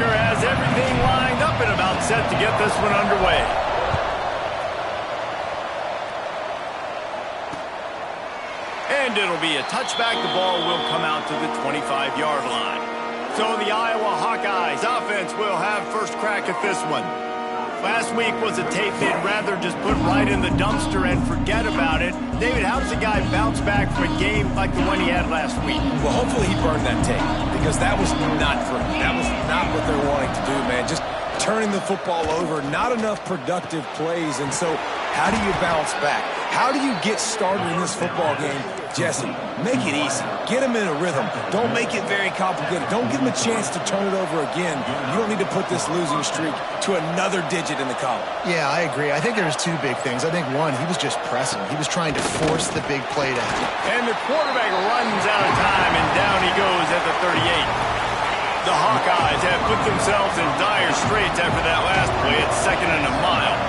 kicker has everything lined up and about set to get this one underway. And it'll be a touchback. The ball will come out to the 25-yard line. So the Iowa Hawkeyes offense will have first crack at this one. Last week was a tape they'd rather just put right in the dumpster and forget about it. David, how does a guy bounce back from a game like the one he had last week? Well, hopefully he burned that tape, because that was not for him. That was not what they're wanting to do, man. Just turning the football over, not enough productive plays. And so how do you bounce back? How do you get started in this football game? Jesse, make it easy. Get him in a rhythm. Don't make it very complicated. Don't give him a chance to turn it over again. You don't need to put this losing streak to another digit in the column. Yeah, I agree. I think there's two big things. I think, one, he was just pressing. He was trying to force the big play to happen. And the quarterback runs out of time, and down he goes at the 38. The Hawkeyes have put themselves in dire straits after that last play at 2nd and a mile.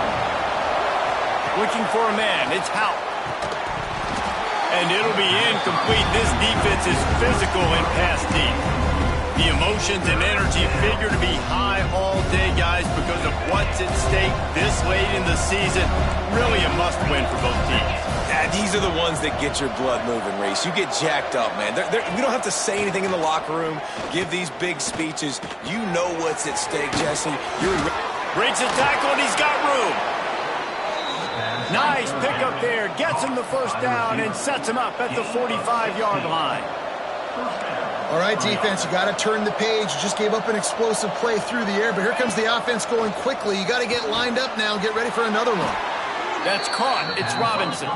Looking for a man. It's Howe. And it'll be incomplete. This defense is physical and pass deep. The emotions and energy figure to be high all day, guys, because of what's at stake this late in the season. Really a must-win for both teams. Yeah, these are the ones that get your blood moving, Reese. You get jacked up, man. We don't have to say anything in the locker room, give these big speeches. You know what's at stake, Jesse. Breaks a tackle, and he's got room. Nice pickup there. Gets him the first down and sets him up at the 45-yard line. All right, defense, you got to turn the page. You just gave up an explosive play through the air, but here comes the offense going quickly. You got to get lined up now and get ready for another one. That's caught. It's Robinson.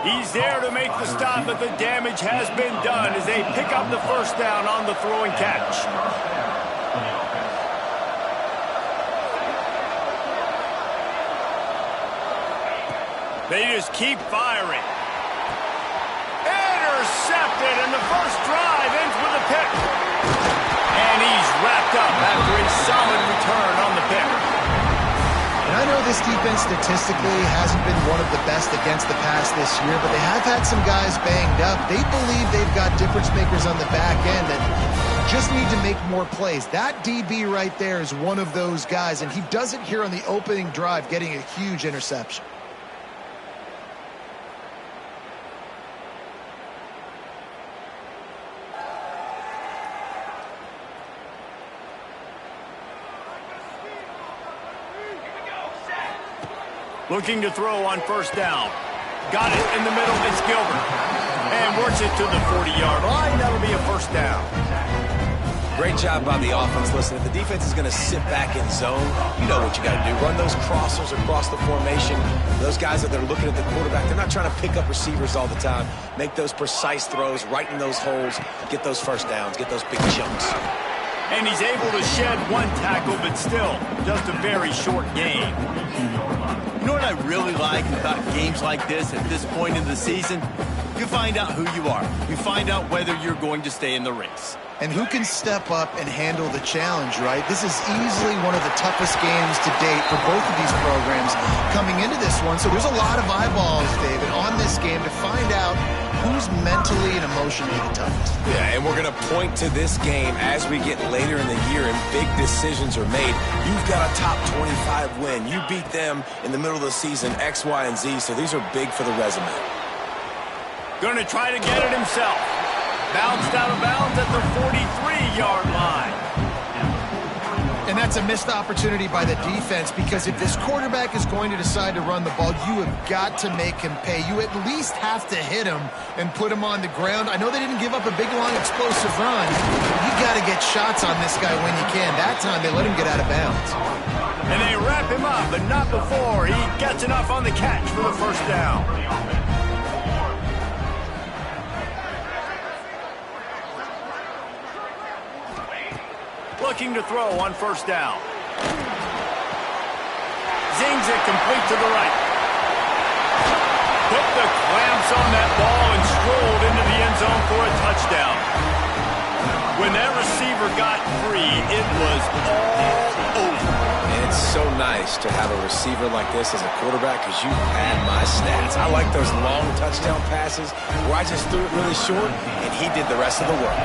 He's there to make the stop, but the damage has been done as they pick up the first down on the throw and catch. They just keep firing. Intercepted, and the first drive ends with a pick. And he's wrapped up after a solid return on the pick. And I know this defense statistically hasn't been one of the best against the pass this year, but they have had some guys banged up. They believe they've got difference makers on the back end that just need to make more plays. That DB right there is one of those guys, and he does it here on the opening drive, getting a huge interception. Looking to throw on first down. Got it in the middle. It's Gilbert. And works it to the 40-yard line. That'll be a first down. Great job by the offense. Listen, if the defense is going to sit back in zone, you know what you got to do. Run those crossers across the formation. Those guys that are looking at the quarterback, they're not trying to pick up receivers all the time. Make those precise throws, right in those holes, get those first downs, get those big chunks. And he's able to shed one tackle, but still just a very short game. You know what I really like about games like this at this point in the season? You find out who you are. You find out whether you're going to stay in the race. And who can step up and handle the challenge, right? This is easily one of the toughest games to date for both of these programs coming into this one. So there's a lot of eyeballs, David, on this game to find out who's mentally and emotionally the toughest. Yeah, and we're going to point to this game as we get later in the year and big decisions are made. You've got a top 25 win. You beat them in the middle of the season, X, Y, and Z, so these are big for the resume. Going to try to get it himself. Bounced out of bounds at the 43-yard line. And that's a missed opportunity by the defense, because if this quarterback is going to decide to run the ball, you have got to make him pay. You at least have to hit him and put him on the ground. I know they didn't give up a big, long, explosive run. You got to get shots on this guy when you can. That time they let him get out of bounds. And they wrap him up, but not before he gets enough on the catch for the first down. Looking to throw on first down. Zings it complete to the right. Put the clamps on that ball and strolled into the end zone for a touchdown. When that receiver got free, it was all over. And it's so nice to have a receiver like this as a quarterback, because you had my stats. I like those long touchdown passes where I just threw it really short and he did the rest of the work.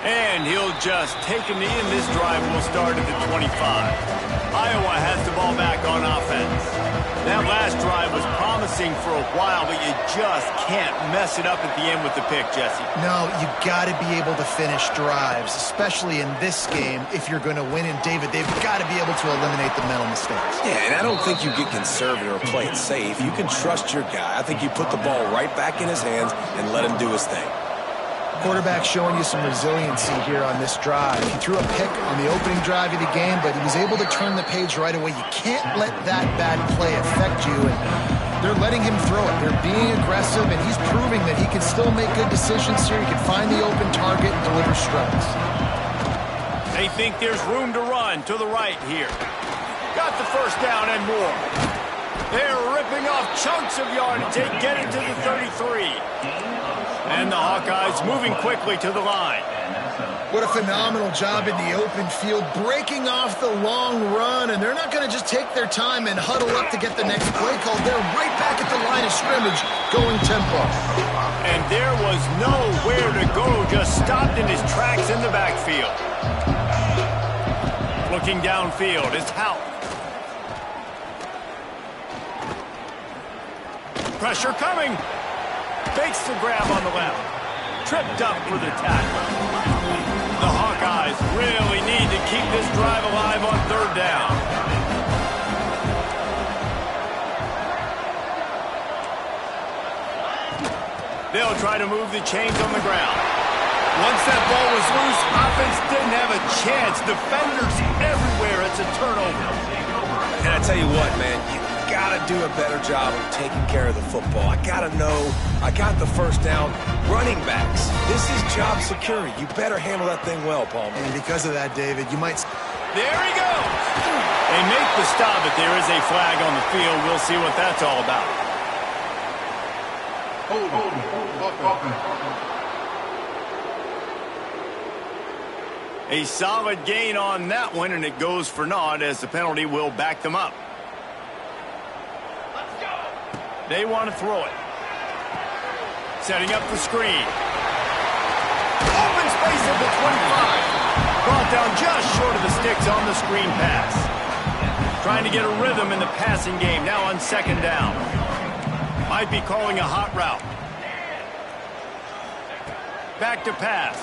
And he'll just take a knee, and this drive will start at the 25. Iowa has the ball back on offense. That last drive was promising for a while, but you just can't mess it up at the end with the pick, Jesse. No, you got to be able to finish drives, especially in this game. If you're going to win, and David, they've got to be able to eliminate the mental mistakes. Yeah, and I don't think you get conservative or play it safe. You can trust your guy. I think you put the ball right back in his hands and let him do his thing. Quarterback showing you some resiliency here on this drive. He threw a pick on the opening drive of the game, but he was able to turn the page right away. You can't let that bad play affect you, and they're letting him throw it. They're being aggressive, and he's proving that he can still make good decisions here. He can find the open target and deliver strikes. They think there's room to run to the right here. Got the first down and more. They're ripping off chunks of yardage. They get it to the 33. And the Hawkeyes moving quickly to the line. What a phenomenal job in the open field, breaking off the long run, and they're not going to just take their time and huddle up to get the next play called. They're right back at the line of scrimmage, going tempo. And there was nowhere to go, just stopped in his tracks in the backfield. Looking downfield is Houck. Pressure coming. Fakes the grab on the left. Tripped up for the tackle. The Hawkeyes really need to keep this drive alive on third down. They'll try to move the chains on the ground. Once that ball was loose, offense didn't have a chance. Defenders everywhere. It's a turnover. And I tell you what, man, you gotta do a better job of taking care of the football. I gotta know I got the first down. Running backs, this is job security. You better handle that thing well, Paul. And because of that, David, you might... There he goes. They make the stop, but there is a flag on the field. We'll see what that's all about. A solid gain on that one, and it goes for naught as the penalty will back them up. They want to throw it. Setting up the screen. Open space at the 25. Brought down just short of the sticks on the screen pass. Trying to get a rhythm in the passing game now on second down. Might be calling a hot route. Back to pass.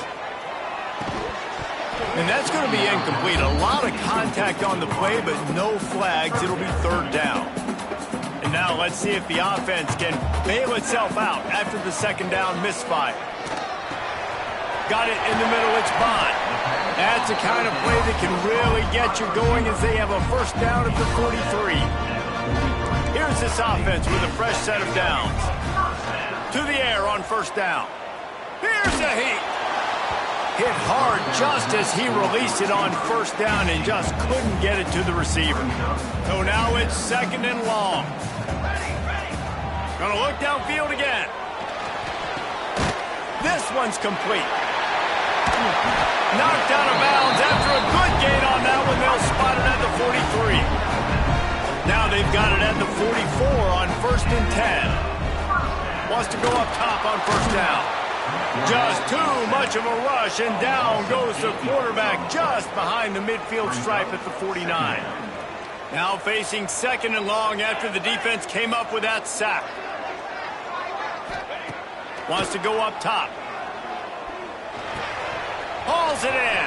And that's going to be incomplete. A lot of contact on the play, but no flags. It'll be third down. And now let's see if the offense can bail itself out after the second down misfire. Got it in the middle. It's Bond. That's the kind of play that can really get you going as they have a first down at the 43. Here's this offense with a fresh set of downs. To the air on first down. Here's a heat. Hit hard just as he released it on first down and just couldn't get it to the receiver. So now it's second and long. Gonna look downfield again. This one's complete. Knocked out of bounds after a good gain on that one. They'll spot it at the 43. Now they've got it at the 44 on first and 10. Wants to go up top on first down. Just too much of a rush, and down goes the quarterback just behind the midfield stripe at the 49. Now facing second and long after the defense came up with that sack. Wants to go up top. Hauls it in.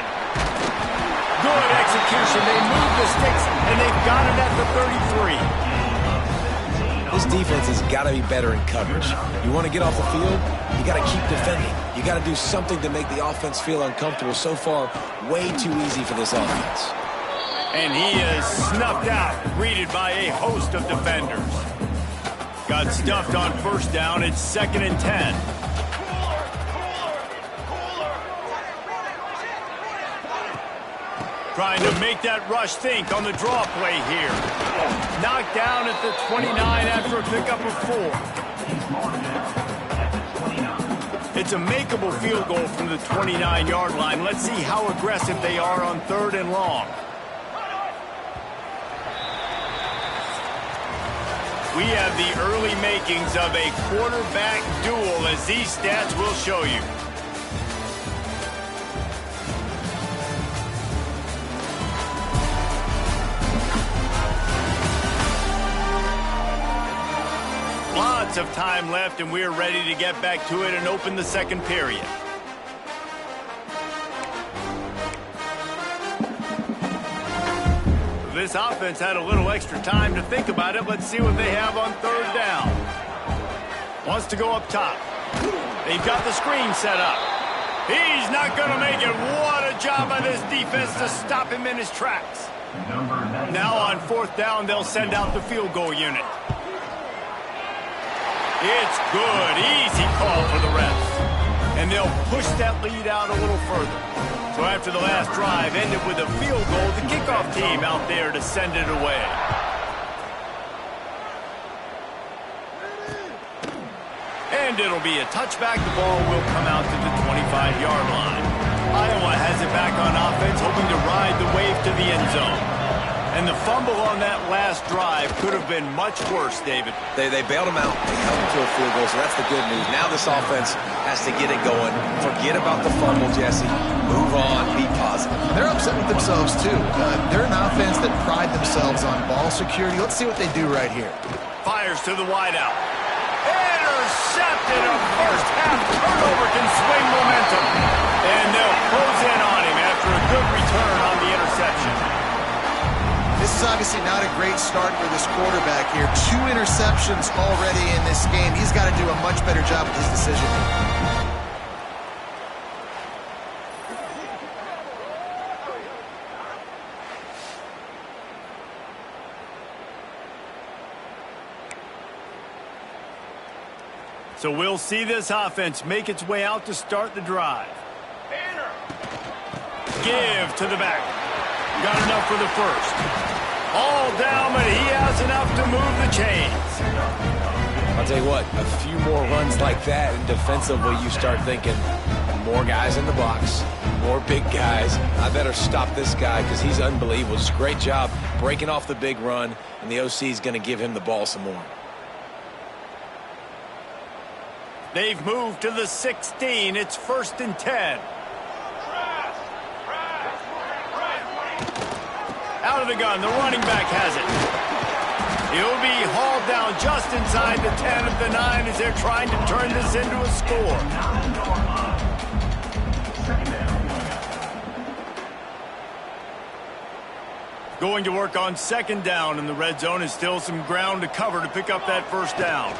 Good execution. They move the sticks, and they've got it at the 33. This defense has got to be better in coverage. You want to get off the field, you got to keep defending. You got to do something to make the offense feel uncomfortable. So far, way too easy for this offense. And he is snuffed out, greeted by a host of defenders. Got stuffed on first down. It's second and 10. Trying to make that rush think on the draw play here. Knocked down at the 29 after a pickup of 4. It's a makeable field goal from the 29-yard line. Let's see how aggressive they are on third and long. We have the early makings of a quarterback duel, as these stats will show you. of time left, and we're ready to get back to it and open the second period. This offense had a little extra time to think about it. Let's see what they have on third down. Wants to go up top. They've got the screen set up. He's not going to make it. What a job by this defense to stop him in his tracks. Now on fourth down, they'll send out the field goal unit. It's good. Easy call for the refs. And they'll push that lead out a little further. So after the last drive ended with a field goal, the kickoff team out there to send it away. And it'll be a touchback. The ball will come out to the 25-yard line. Iowa has it back on offense, hoping to ride the wave to the end zone. And the fumble on that last drive could have been much worse, David. They bailed him out. They held him to a field goal, so that's the good news. Now this offense has to get it going. Forget about the fumble, Jesse. Move on. Be positive. They're upset with themselves, too. They're an offense that pride themselves on ball security. Let's see what they do right here. Fires to the wideout. Intercepted. A first-half turnover can swing momentum. And they'll close in on him after a good return on the interception. This is obviously not a great start for this quarterback here. 2 interceptions already in this game. He's got to do a much better job with his decision. So we'll see this offense make its way out to start the drive. Give to the back. Got enough for the first. All down, but he has enough to move the chains. I'll tell you what, a few more runs like that, and defensively you start thinking, more guys in the box, more big guys. I better stop this guy because he's unbelievable. Just a great job breaking off the big run, and the OC is going to give him the ball some more. They've moved to the 16. It's 1st and 10. Out of the gun, the running back has it. He'll be hauled down just inside the 10 of the 9 as they're trying to turn this into a score. Going to work on 2nd down, and the red zone is still some ground to cover to pick up that 1st down.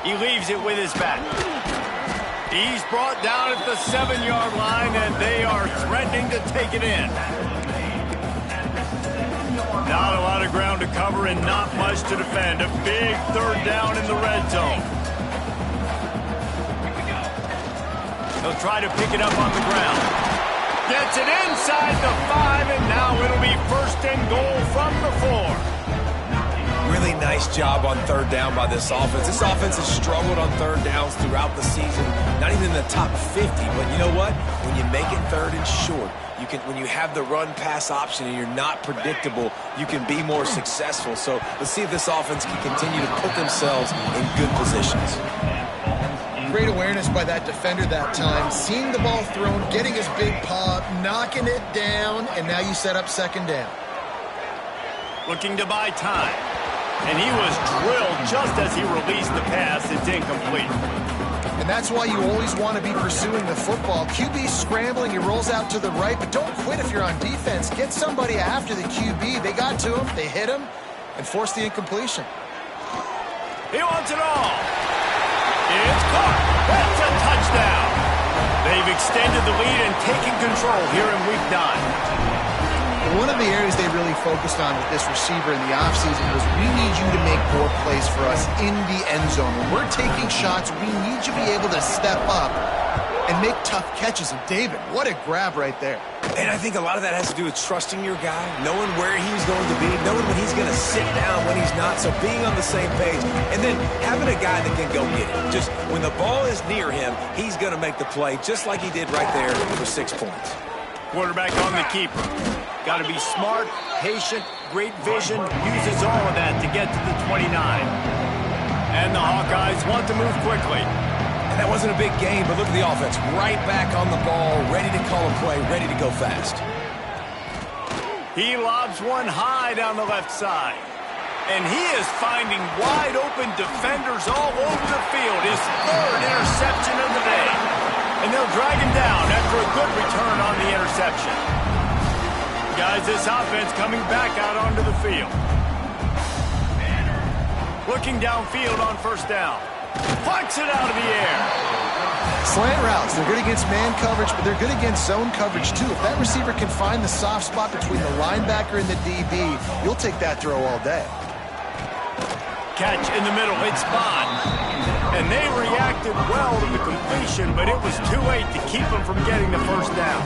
He leaves it with his back. He's brought down at the 7-yard line, and they are threatening to take it in. Not a lot of ground to cover and not much to defend. A big 3rd down in the red zone. He'll try to pick it up on the ground. Gets it inside the 5, and now it'll be 1st and goal from the 4. Really nice job on 3rd down by this offense. This offense has struggled on 3rd downs throughout the season. Not even in the top 50, but you know what? When you make it 3rd and short, when you have the run-pass option and you're not predictable, you can be more successful. So let's see if this offense can continue to put themselves in good positions. Great awareness by that defender that time. Seeing the ball thrown, getting his big paw, knocking it down, and now you set up 2nd down. Looking to buy time. And he was drilled just as he released the pass. It's incomplete. And that's why you always want to be pursuing the football. QB's scrambling, he rolls out to the right, but don't quit if you're on defense. Get somebody after the QB. They got to him, they hit him, and forced the incompletion. He wants it all. It's caught. That's a touchdown. They've extended the lead and taken control here in week 9. One of the areas they really focused on with this receiver in the offseason was we need you to make more plays for us in the end zone. When we're taking shots, we need you to be able to step up and make tough catches. And David, what a grab right there. And I think a lot of that has to do with trusting your guy, knowing where he's going to be, knowing when he's going to sit down, when he's not, so being on the same page, and then having a guy that can go get it. Just when the ball is near him, he's going to make the play, just like he did right there for 6 points. Quarterback on the keeper. Got to be smart, patient, great vision, uses all of that to get to the 29. And the Hawkeyes want to move quickly. And that wasn't a big game, but look at the offense. Right back on the ball, ready to call a play, ready to go fast. He lobs one high down the left side. And he is finding wide open defenders all over the field. His third interception of the day. And they'll drag him down after a good return on the interception. Guys, this offense coming back out onto the field. Looking downfield on first down. Plucks it out of the air. Slant routes, they're good against man coverage, but they're good against zone coverage too. If that receiver can find the soft spot between the linebacker and the DB, you'll take that throw all day. Catch in the middle, it's Bond. And they reacted well to the completion, but it was too late to keep them from getting the first down.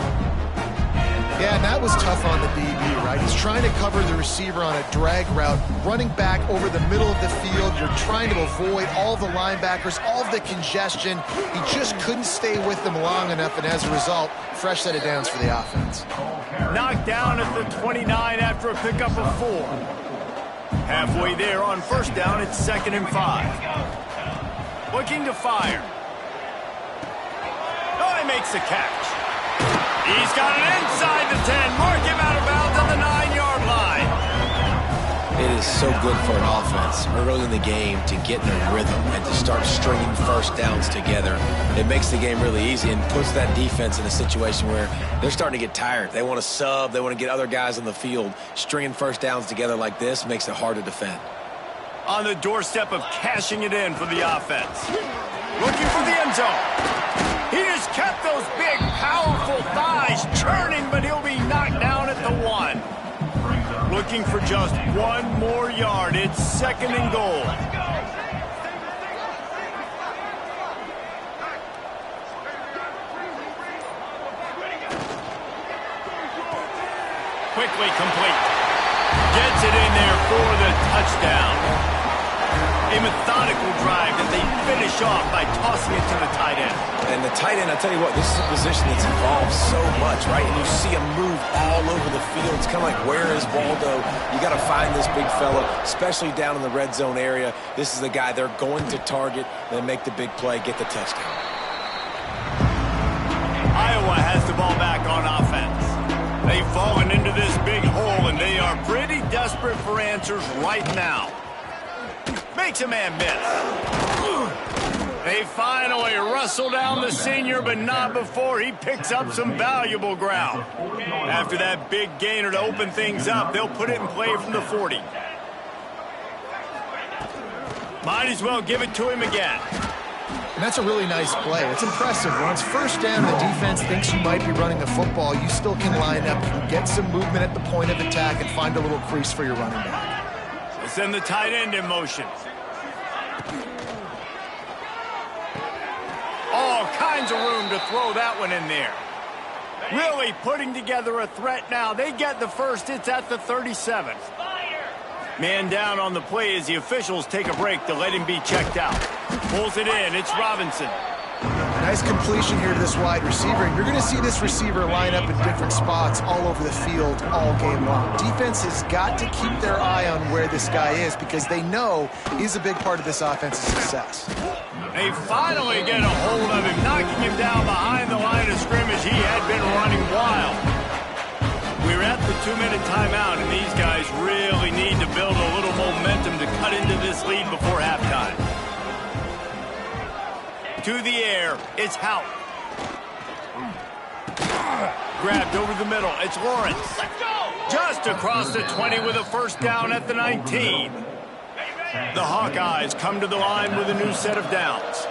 Yeah, and that was tough on the DB, right? He's trying to cover the receiver on a drag route, running back over the middle of the field. You're trying to avoid all the linebackers, all of the congestion. He just couldn't stay with them long enough, and as a result, fresh set of downs for the offense. Knocked down at the 29 after a pickup of 4. Halfway there on first down, it's 2nd and 5. Looking to fire. Oh, he makes the catch. He's got it inside the 10. Mark him out of bounds on the 9-yard line. It is so good for an offense early in the game to get in a rhythm and to start stringing first downs together. It makes the game really easy and puts that defense in a situation where they're starting to get tired. They want to sub. They want to get other guys on the field. Stringing first downs together like this makes it hard to defend. On the doorstep of cashing it in for the offense. Looking for the end zone. He just kept those big, powerful thighs churning, but he'll be knocked down at the 1. Looking for just 1 more yard. It's 2nd and goal. Quickly complete. Gets it in there for the touchdown. A methodical drive that they finish off by tossing it to the tight end. And the tight end, I tell you what, this is a position that's involved so much, right? And you see him move all over the field. It's kind of like, where is Waldo? You got to find this big fella, especially down in the red zone area. This is the guy they're going to target, then make the big play, get the touchdown. Iowa has the ball back on offense. They've fallen into this big hole, and they are pretty desperate for answers right now. Makes a man miss. They finally wrestle down the senior, but not before he picks up some valuable ground. After that big gainer to open things up, they'll put it in play from the 40. Might as well give it to him again. And that's a really nice play. It's impressive. When it's first down and the defense thinks you might be running the football, you still can line up and get some movement at the point of attack and find a little crease for your running back. Send the tight end in motion. All kinds of room to throw that one in there. Really putting together a threat now. They get the first. It's at the 37. Man down on the play as the officials take a break to let him be checked out. Pulls it in. It's Robinson. Nice completion here to this wide receiver. You're going to see this receiver line up in different spots all over the field all game long. Defense has got to keep their eye on where this guy is because they know he's a big part of this offense's success. They finally get a hold of him, knocking him down behind the line of scrimmage. He had been running wild. We're at the 2-minute timeout, and these guys really need to build a little momentum to cut into this lead before halftime. To the air, it's Houck. Grabbed over the middle, it's Lawrence. Just across the 20 with a first down at the 19. The Hawkeyes come to the line with a new set of downs.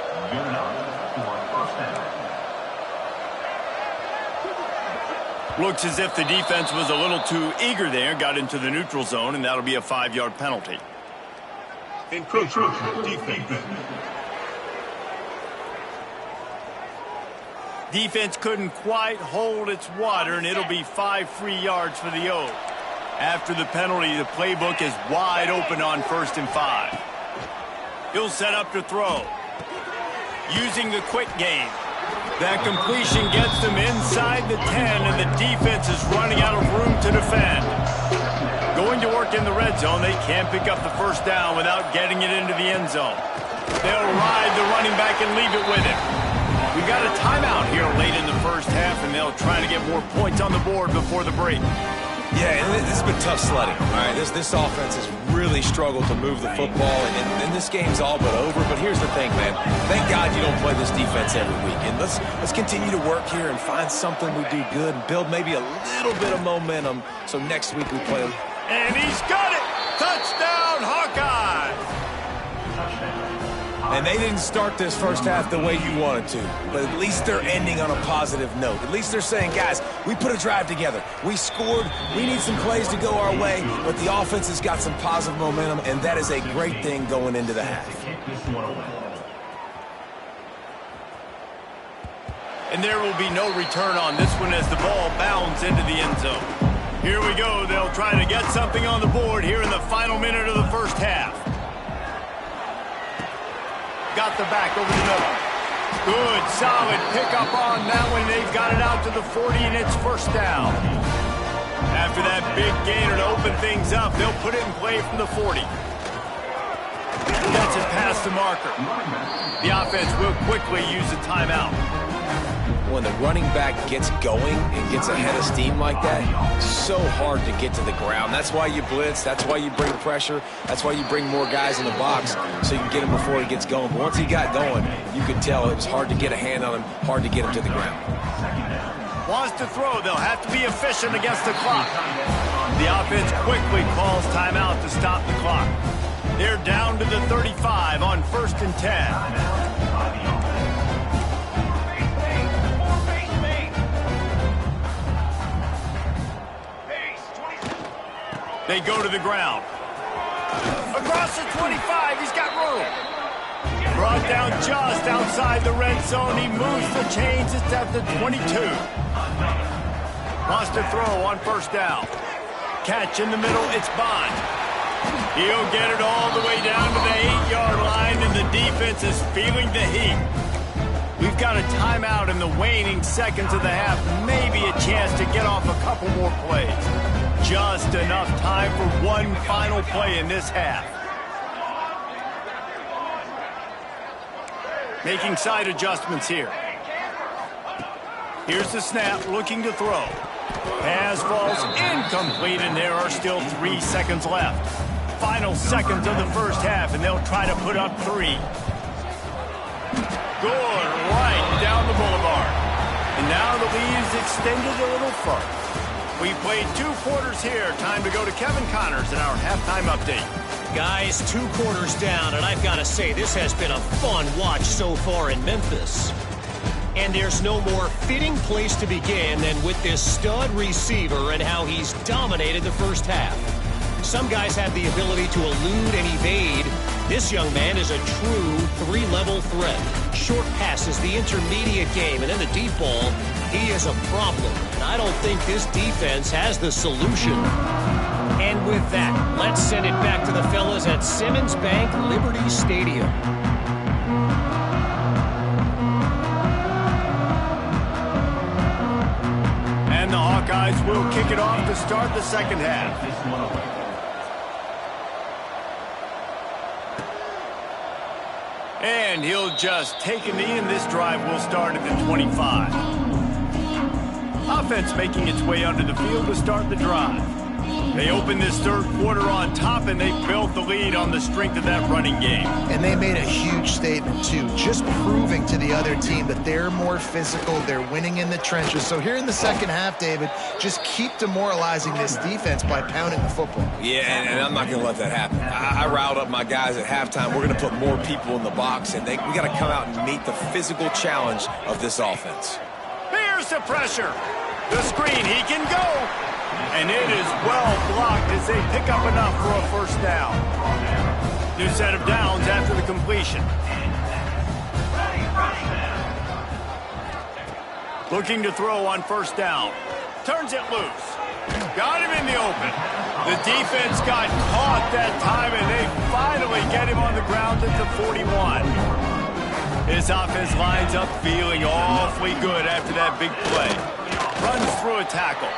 Looks as if the defense was a little too eager there, got into the neutral zone, and that'll be a 5-yard penalty. Encroachment defense. Defense couldn't quite hold its water, and it'll be 5 free yards for the Oak. After the penalty, the playbook is wide open on 1st and 5. He'll set up to throw. Using the quick game. That completion gets them inside the 10, and the defense is running out of room to defend. Going to work in the red zone, they can't pick up the first down without getting it into the end zone. They'll ride the running back and leave it with him. We've got a timeout here late in the first half, and they'll try to get more points on the board before the break. Yeah, and this has been tough sledding. All right, this offense has really struggled to move the football, and this game's all but over. But here's the thing, man. Thank God you don't play this defense every week. And let's continue to work here and find something we do good and build maybe a little bit of momentum so next week we play them. And he's got it! Touchdown, Hawkeyes! And they didn't start this first half the way you wanted to, but at least they're ending on a positive note. At least they're saying, guys, we put a drive together. We scored. We need some plays to go our way, but the offense has got some positive momentum, and that is a great thing going into the half. And there will be no return on this one as the ball bounds into the end zone. Here we go. They'll try to get something on the board here in the final minute of the first half. Got the back over the middle. Good, solid pickup on that one. They've got it out to the 40, and it's first down. After that big gainer to open things up, they'll put it in play from the 40. Gets it past the marker. The offense will quickly use a timeout. When the running back gets going and gets ahead of steam like that, it's so hard to get to the ground. That's why you blitz. That's why you bring pressure. That's why you bring more guys in the box so you can get him before he gets going. But once he got going, you could tell it was hard to get a hand on him, hard to get him to the ground. Wants to throw. They'll have to be efficient against the clock. The offense quickly calls timeout to stop the clock. They're down to the 35 on 1st and 10. They go to the ground. Across the 25, he's got room. Brought down just outside the red zone. He moves the chains. It's at the 22. Wants to throw on 1st down. Catch in the middle. It's Bond. He'll get it all the way down to the 8-yard line, and the defense is feeling the heat. We've got a timeout in the waning seconds of the half. Maybe a chance to get off a couple more plays. Just enough time for one final play in this half. Making side adjustments here. Here's the snap, looking to throw. Pass falls incomplete, and there are still 3 seconds left. Final seconds of the first half, and they'll try to put up 3. Good, right down the boulevard. And now the lead is extended a little further. We played 2 quarters here. Time to go to Kevin Connors in our halftime update. Guys, 2 quarters down, and I've got to say, this has been a fun watch so far in Memphis. And there's no more fitting place to begin than with this stud receiver and how he's dominated the first half. Some guys have the ability to elude and evade. This young man is a true 3-level threat. Short passes, the intermediate game, and then the deep ball. He is a problem, and I don't think this defense has the solution. And with that, let's send it back to the fellas at Simmons Bank Liberty Stadium. And the Hawkeyes will kick it off to start the second half. And he'll just take a knee, and this drive will start at the 25. Offense making its way onto the field to start the drive. They opened this third quarter on top, and they built the lead on the strength of that running game. And they made a huge statement, too, just proving to the other team that they're more physical, they're winning in the trenches. So here in the second half, David, just keep demoralizing this defense by pounding the football. Yeah, and I'm not going to let that happen. I riled up my guys at halftime. We're going to put more people in the box, and we got to come out and meet the physical challenge of this offense. Here's the pressure. The screen, he can go. And it is well blocked as they pick up enough for a first down. New set of downs after the completion. Looking to throw on first down. Turns it loose. Got him in the open. The defense got caught that time, and they finally get him on the ground at the 41. His offense lines up feeling awfully good after that big play. Runs through a tackle.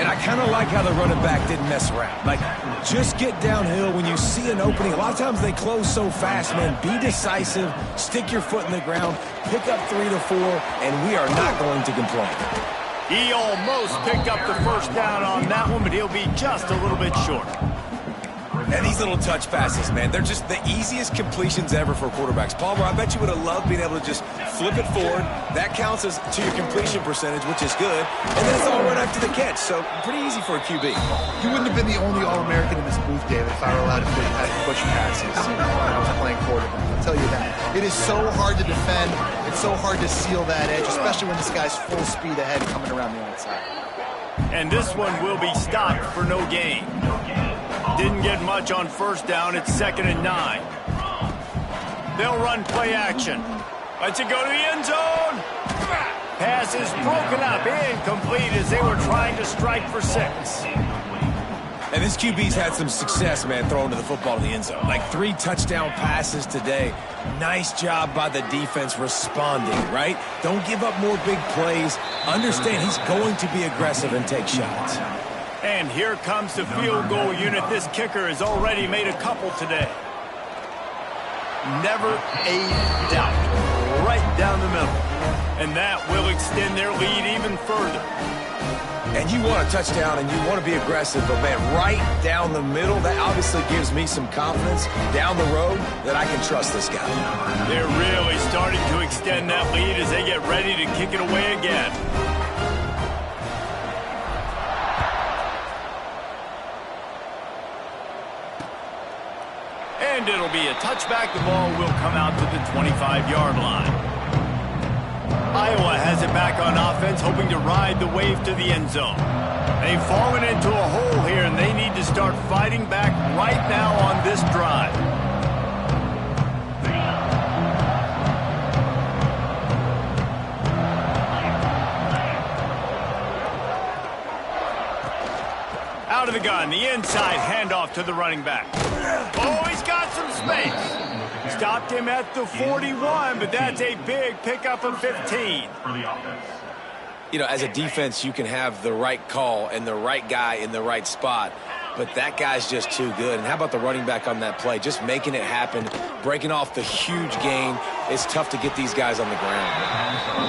And I kind of like how the running back didn't mess around. Like, just get downhill when you see an opening. A lot of times they close so fast, man. Be decisive, stick your foot in the ground, pick up 3 to 4, and we are not going to complain. He almost picked up the first down on that one, but he'll be just a little bit short. And these little touch passes, man, they're just the easiest completions ever for quarterbacks. Palmer, I bet you would have loved being able to just flip it forward. That counts as to your completion percentage, which is good. And then it's all right after the catch, so pretty easy for a QB. You wouldn't have been the only All-American in this booth, David, if I were allowed to push passes when I was playing quarterback. I'll tell you that. It is so hard to defend. It's so hard to seal that edge, especially when this guy's full speed ahead coming around the outside. And this one will be stopped for no gain. Didn't get much on first down. It's 2nd and 9. They'll run play action. Let's it go to the end zone. Pass is broken up, incomplete as they were trying to strike for 6. And this QB's had some success, man, throwing to the football in the end zone. Like 3 touchdown passes today. Nice job by the defense responding, right? Don't give up more big plays. Understand he's going to be aggressive and take shots. And here comes the field goal unit. This kicker has already made a couple today. Never a doubt. Right down the middle. And that will extend their lead even further. And you want a touchdown and you want to be aggressive, but, man, right down the middle, that obviously gives me some confidence down the road that I can trust this guy. They're really starting to extend that lead as they get ready to kick it away again. And it'll be a touchback. The ball will come out to the 25-yard line. Iowa has it back on offense, hoping to ride the wave to the end zone. They've fallen into a hole here, and they need to start fighting back right now on this drive. Out of the gun, the inside handoff to the running back. Oh, he's got some space. Stopped him at the 41, but that's a big pickup of 15. You know, as a defense, you can have the right call and the right guy in the right spot, but that guy's just too good. And how about the running back on that play? Just making it happen, breaking off the huge gain. It's tough to get these guys on the ground.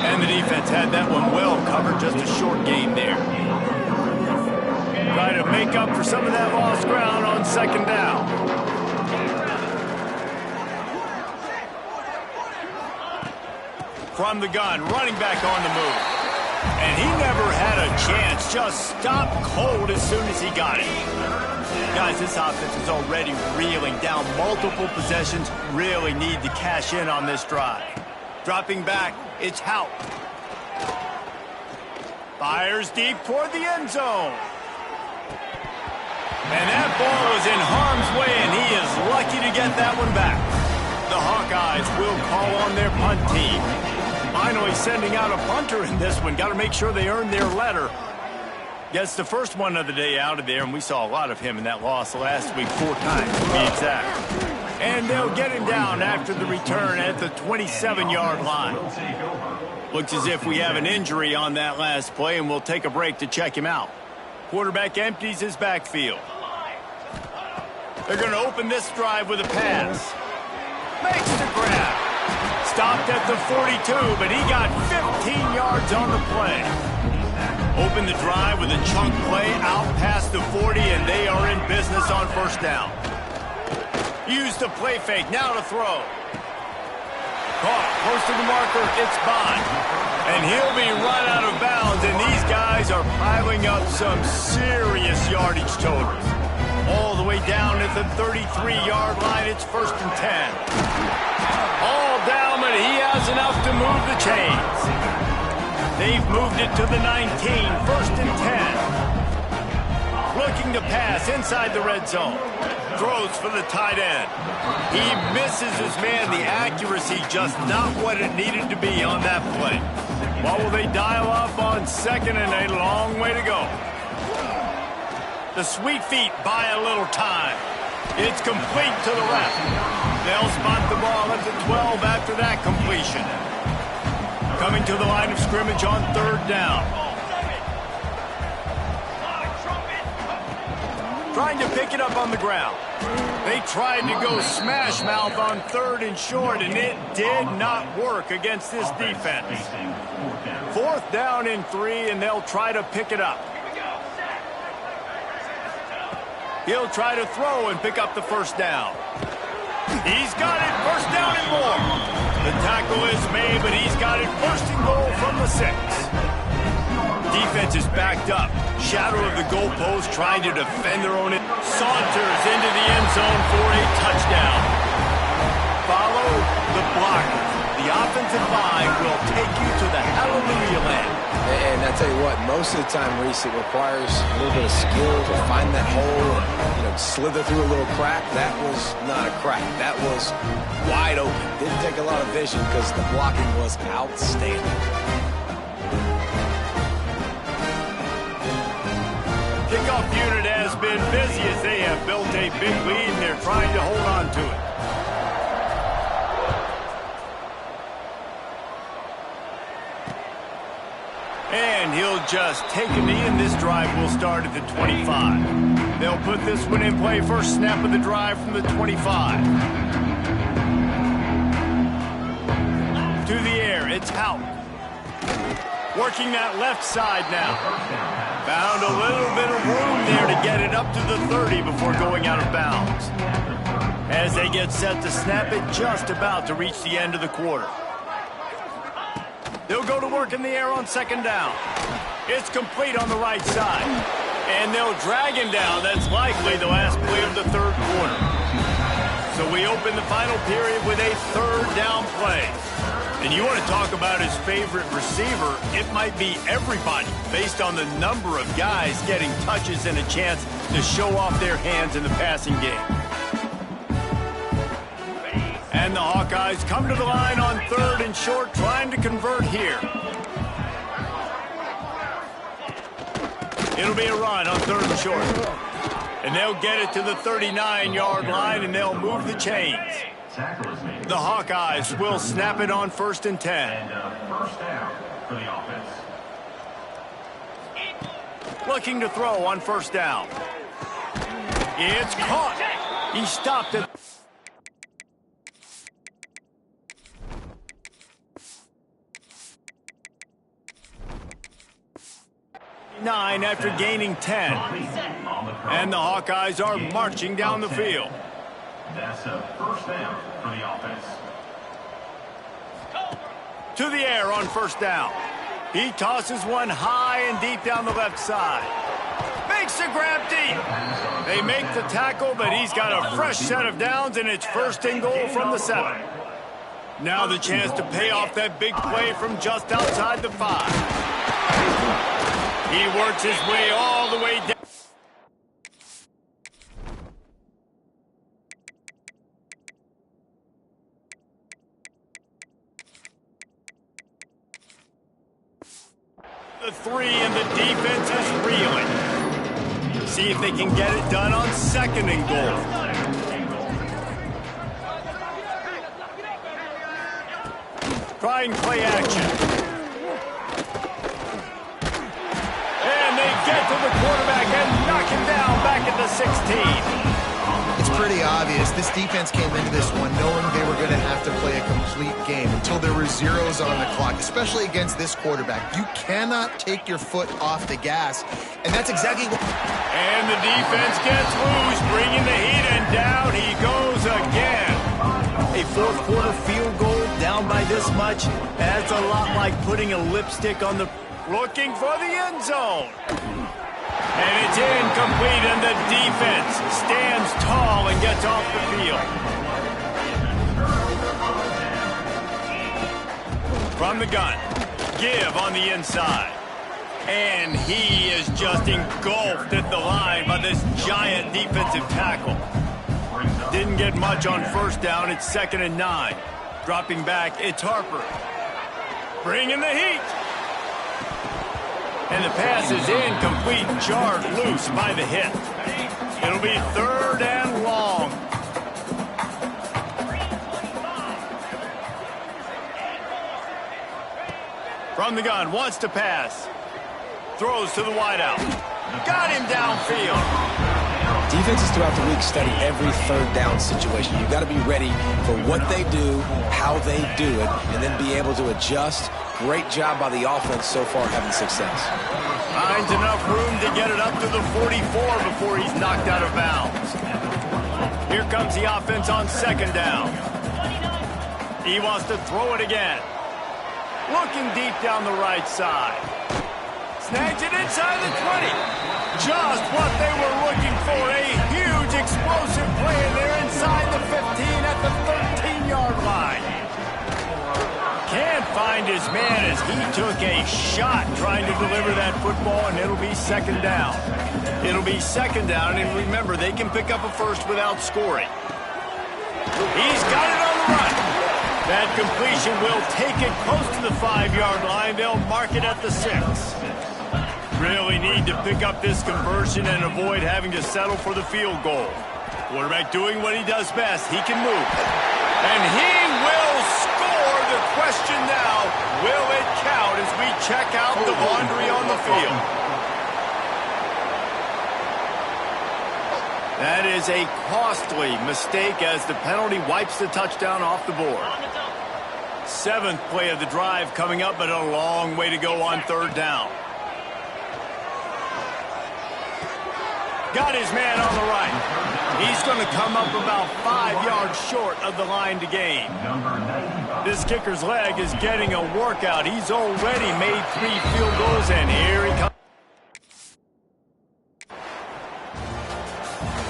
And the defense had that one well covered, just a short gain there. Try to make up for some of that lost ground on 2nd down. From the gun, running back on the move. And he never had a chance, just stopped cold as soon as he got it. Guys, this offense is already reeling down multiple possessions, really need to cash in on this drive. Dropping back, it's Hout. Fires deep toward the end zone. And that ball was in harm's way, and he is lucky to get that one back. The Hawkeyes will call on their punt team. Finally sending out a punter in this one. Got to make sure they earn their letter. Gets the first one of the day out of there, and we saw a lot of him in that loss last week, 4 times to be exact. And they'll get him down after the return at the 27-yard line. Looks as if we have an injury on that last play, and we'll take a break to check him out. Quarterback empties his backfield. They're going to open this drive with a pass. Makes the grab. Stopped at the 42, but he got 15 yards on the play. Open the drive with a chunk play out past the 40, and they are in business on first down. Use the play fake, now to throw. Caught, close to the marker, it's Bond. And he'll be run out of bounds, and these guys are piling up some serious yardage totals. All the way down at the 33-yard line, it's 1st and 10. All down, but he has enough to move the chains. They've moved it to the 19, 1st and 10. Looking to pass inside the red zone. Throws for the tight end. He misses his man. The accuracy just not what it needed to be on that play. What will they dial up on 2nd and a long way to go? The sweet feet buy a little time. It's complete to the left. They'll spot the ball at the 12 after that completion. Coming to the line of scrimmage on 3rd down. Try trying to pick it up on the ground. They tried to go smash mouth on 3rd and short, and it did not work against this defense. 4th down and 3, and they'll try to pick it up. He'll try to throw and pick up the 1st down. He's got it, 1st down and more. The tackle is made, but he's got it 1st and goal from the 6. Defense is backed up. Shadow of the goalpost trying to defend their own. Saunters into the end zone for a touchdown. Follow the blockers. The offensive line will take you to the hallelujah land. And I tell you what, most of the time, Reese, it requires a little bit of skill to find that hole and, slither through a little crack. That was not a crack. That was wide open. Didn't take a lot of vision because the blocking was outstanding. Kickoff unit has been busy as they have built a big lead, and they're trying to hold on to it. And he'll just take a knee, and this drive will start at the 25. They'll put this one in play. First snap of the drive from the 25. To the air, it's Houck. Working that left side now. Found a little bit of room there to get it up to the 30 before going out of bounds. As they get set to snap it, just about to reach the end of the quarter. They'll go to work in the air on 2nd down. It's complete on the right side. And they'll drag him down. That's likely the last play of the 3rd quarter. So we open the final period with a 3rd down play. And you want to talk about his favorite receiver, it might be everybody based on the number of guys getting touches and a chance to show off their hands in the passing game. And the Hawkeyes come to the line on 3rd and short, trying to convert here. It'll be a run on 3rd and short. And they'll get it to the 39-yard line, and they'll move the chains. The Hawkeyes will snap it on 1st and 10. First down for the offense. Looking to throw on 1st down. It's caught. He stopped it. 9 after gaining 10. And the Hawkeyes are marching down the field. That's a 1st down for the offense. To the air on 1st down. He tosses one high and deep down the left side. Makes the grab deep. They make the tackle, but he's got a fresh set of downs, and it's 1st and goal from the 7. Now the chance to pay off that big play from just outside the 5. He works his way all the way down. The 3, and the defense is reeling. See if they can get it done on 2nd and goal. Try and play action. And they get to the quarterback and knock him down back at the 16. It's pretty obvious. This defense came into this one knowing they were going to have to play a complete game until there were zeros on the clock, especially against this quarterback. You cannot take your foot off the gas, and that's exactly what... And the defense gets loose, bringing the heat, and down he goes again. A 4th quarter field goal down by this much, that's a lot like putting a lipstick on the... Looking for the end zone. And it's incomplete, and the defense stands tall and gets off the field. From the gun, give on the inside. And he is just engulfed at the line by this giant defensive tackle. Didn't get much on 1st down. It's 2nd and 9. Dropping back, it's Harper. Bringing the heat. And the pass is incomplete, jarred loose by the hit. It'll be 3rd and long. From the gun, wants to pass. Throws to the wideout. Got him downfield. Defenses throughout the week study every third down situation. You've got to be ready for what they do, how they do it, and then be able to adjust. Great job by the offense so far having success. Finds enough room to get it up to the 44 before he's knocked out of bounds. Here comes the offense on second down. He wants to throw it again. Looking deep down the right side. Snags it inside the 20. Just what they were looking for. A huge explosive play, and they're inside the 15 at the 13-yard line. Can't find his man as he took a shot trying to deliver that football, and it'll be second down. It'll be second down, and remember, they can pick up a first without scoring. He's got it on the run. That completion will take it close to the 5-yard line. They'll mark it at the 6. Really need to pick up this conversion and avoid having to settle for the field goal. Quarterback doing what he does best. He can move. And he will score. The question now, will it count as we check out the laundry on the field? That is a costly mistake as the penalty wipes the touchdown off the board. 7th play of the drive coming up, but a long way to go on third down. Got his man on the right. He's going to come up about 5 yards short of the line to gain. This kicker's leg is getting a workout. He's already made 3 field goals, and here he comes.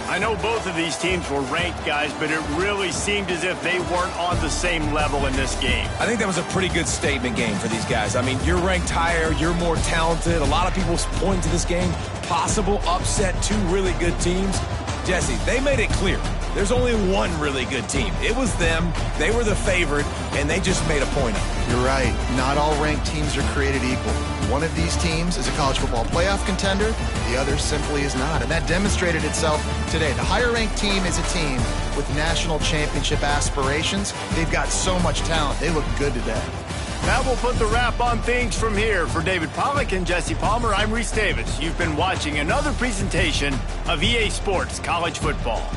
I know both of these teams were ranked, guys, but it really seemed as if they weren't on the same level in this game. I think that was a pretty good statement game for these guys. I mean, you're ranked higher, you're more talented. A lot of people point to this game. Possible upset, 2 really good teams. Jesse, they made it clear. There's only one really good team. It was them. They were the favorite, and they just made a point of it. You're right. Not all ranked teams are created equal. One of these teams is a college football playoff contender. The other simply is not. And that demonstrated itself today. The higher-ranked team is a team with national championship aspirations. They've got so much talent. They look good today. That will put the wrap on things from here. For David Pollack and Jesse Palmer, I'm Reese Davis. You've been watching another presentation of EA Sports College Football.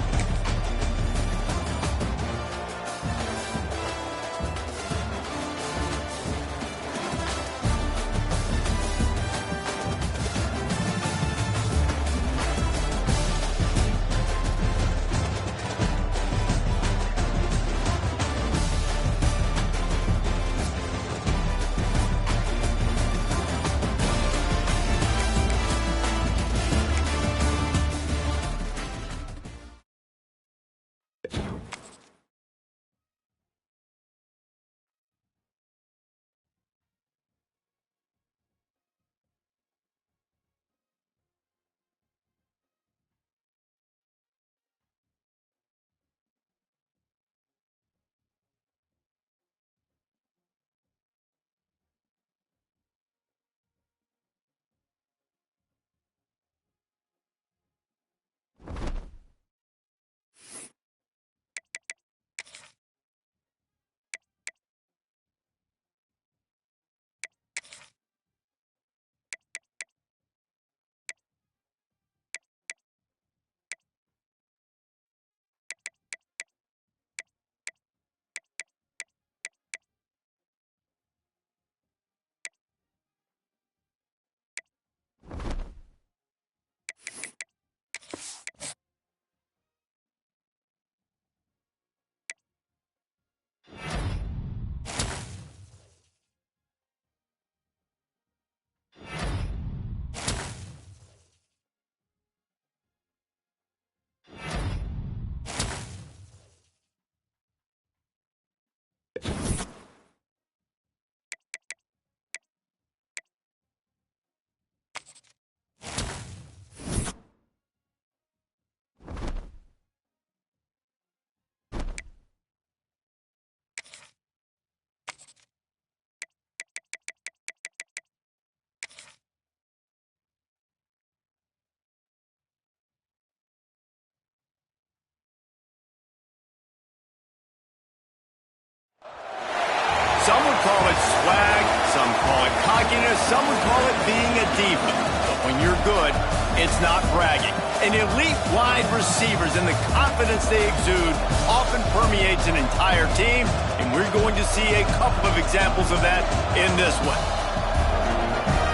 Some would call it swag, some call it cockiness, some would call it being a diva. But when you're good, it's not bragging. and elite wide receivers, and the confidence they exude often permeates an entire team, and we're going to see a couple of examples of that in this one.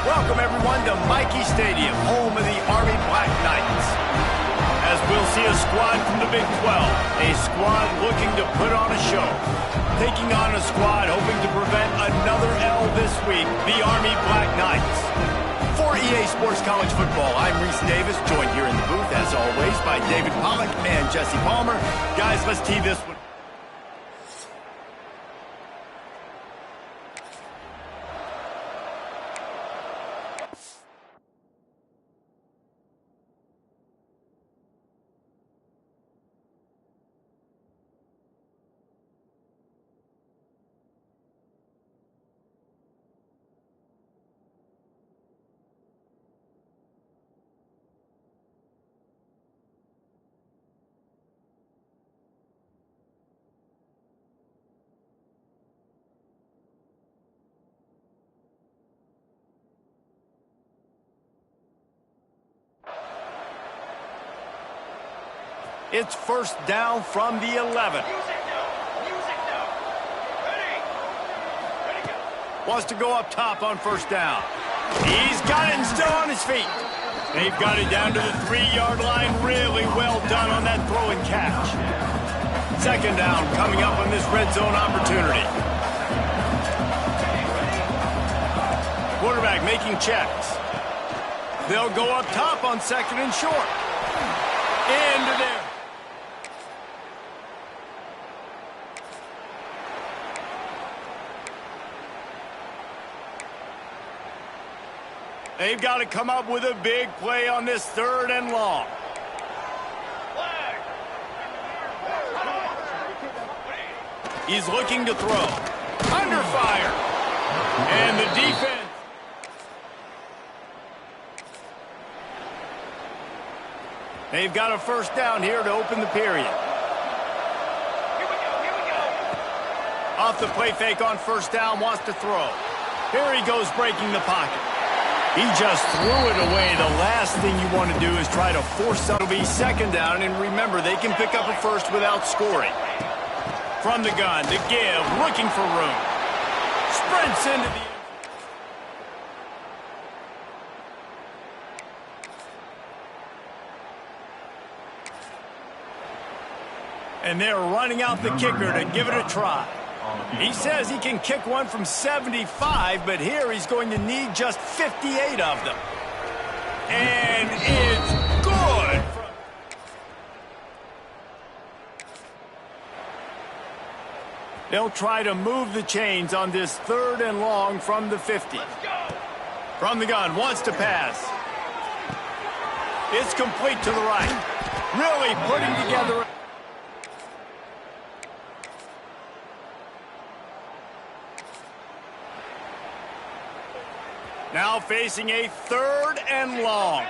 Welcome, everyone, to Michie Stadium, home of the Army Black Knights. As we'll see a squad from the Big 12, a squad looking to put on a show. Taking on a squad hoping to prevent another L this week, the Army Black Knights. For EA Sports College Football, I'm Reese Davis, joined here in the booth, as always, by David Pollack and Jesse Palmer. Guys, let's tee this one. It's first down from the 11. Wants to go up top on first down. He's got it and still on his feet. They've got it down to the 3-yard line. Really well done on that throw and catch. Second down coming up on this red zone opportunity. Quarterback making checks. They'll go up top on second and short. Into there. They've got to come up with a big play on this third and long. He's looking to throw. Under fire. And the defense. They've got a first down here to open the period. Here we go. Off the play fake on first down, wants to throw. Here he goes breaking the pocket. He just threw it away. The last thing you want to do is try to force something. It'll be second down, and remember, they can pick up a first without scoring. From the gun, to give, looking for room. Sprints into the... And they're running out the kicker to give it a try. He says he can kick one from 75, but here he's going to need just 58 of them. And it's good. They'll try to move the chains on this third and long from the 50. From the gun, wants to pass. It's complete to the right. Really putting together... Now facing a third and long.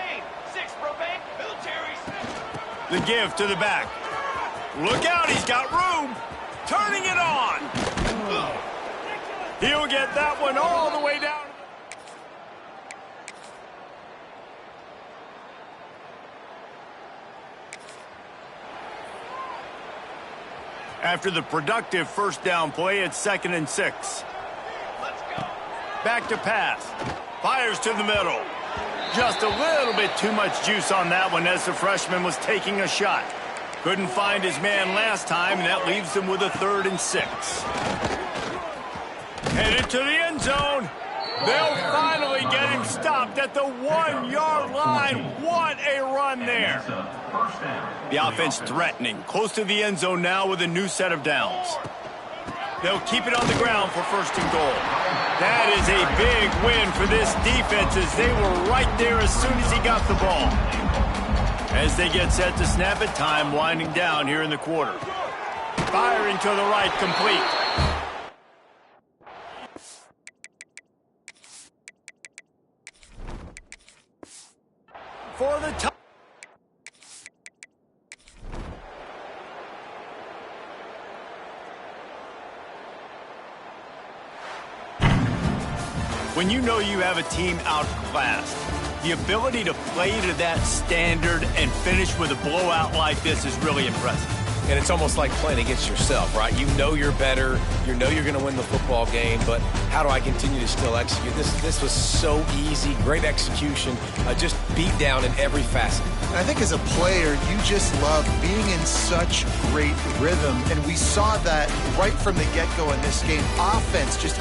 The give to the back. Look out, he's got room. Turning it on. He'll get that one all the way down. After the productive first down play, it's 2nd and 6. Back to pass. Fires to the middle. Just a little bit too much juice on that one as the freshman was taking a shot. Couldn't find his man last time, and that leaves him with a 3rd and 6. Headed to the end zone. They'll finally get him stopped at the 1-yard line. What a run there. The offense threatening. Close to the end zone now with a new set of downs. They'll keep it on the ground for 1st and goal. That is a big win for this defense as they were right there as soon as he got the ball. As they get set to snap it, time winding down here in the quarter. Firing to the right, complete. For the top. When you know you have a team outclassed, The ability to play to that standard and finish with a blowout like this is really impressive. And it's almost like playing against yourself, right? You know you're better. You know you're going to win the football game, but how do I continue to still execute? This was so easy, great execution, just beat down in every facet. And I think as a player, you just love being in such great rhythm, and we saw that right from the get-go in this game. Offense just...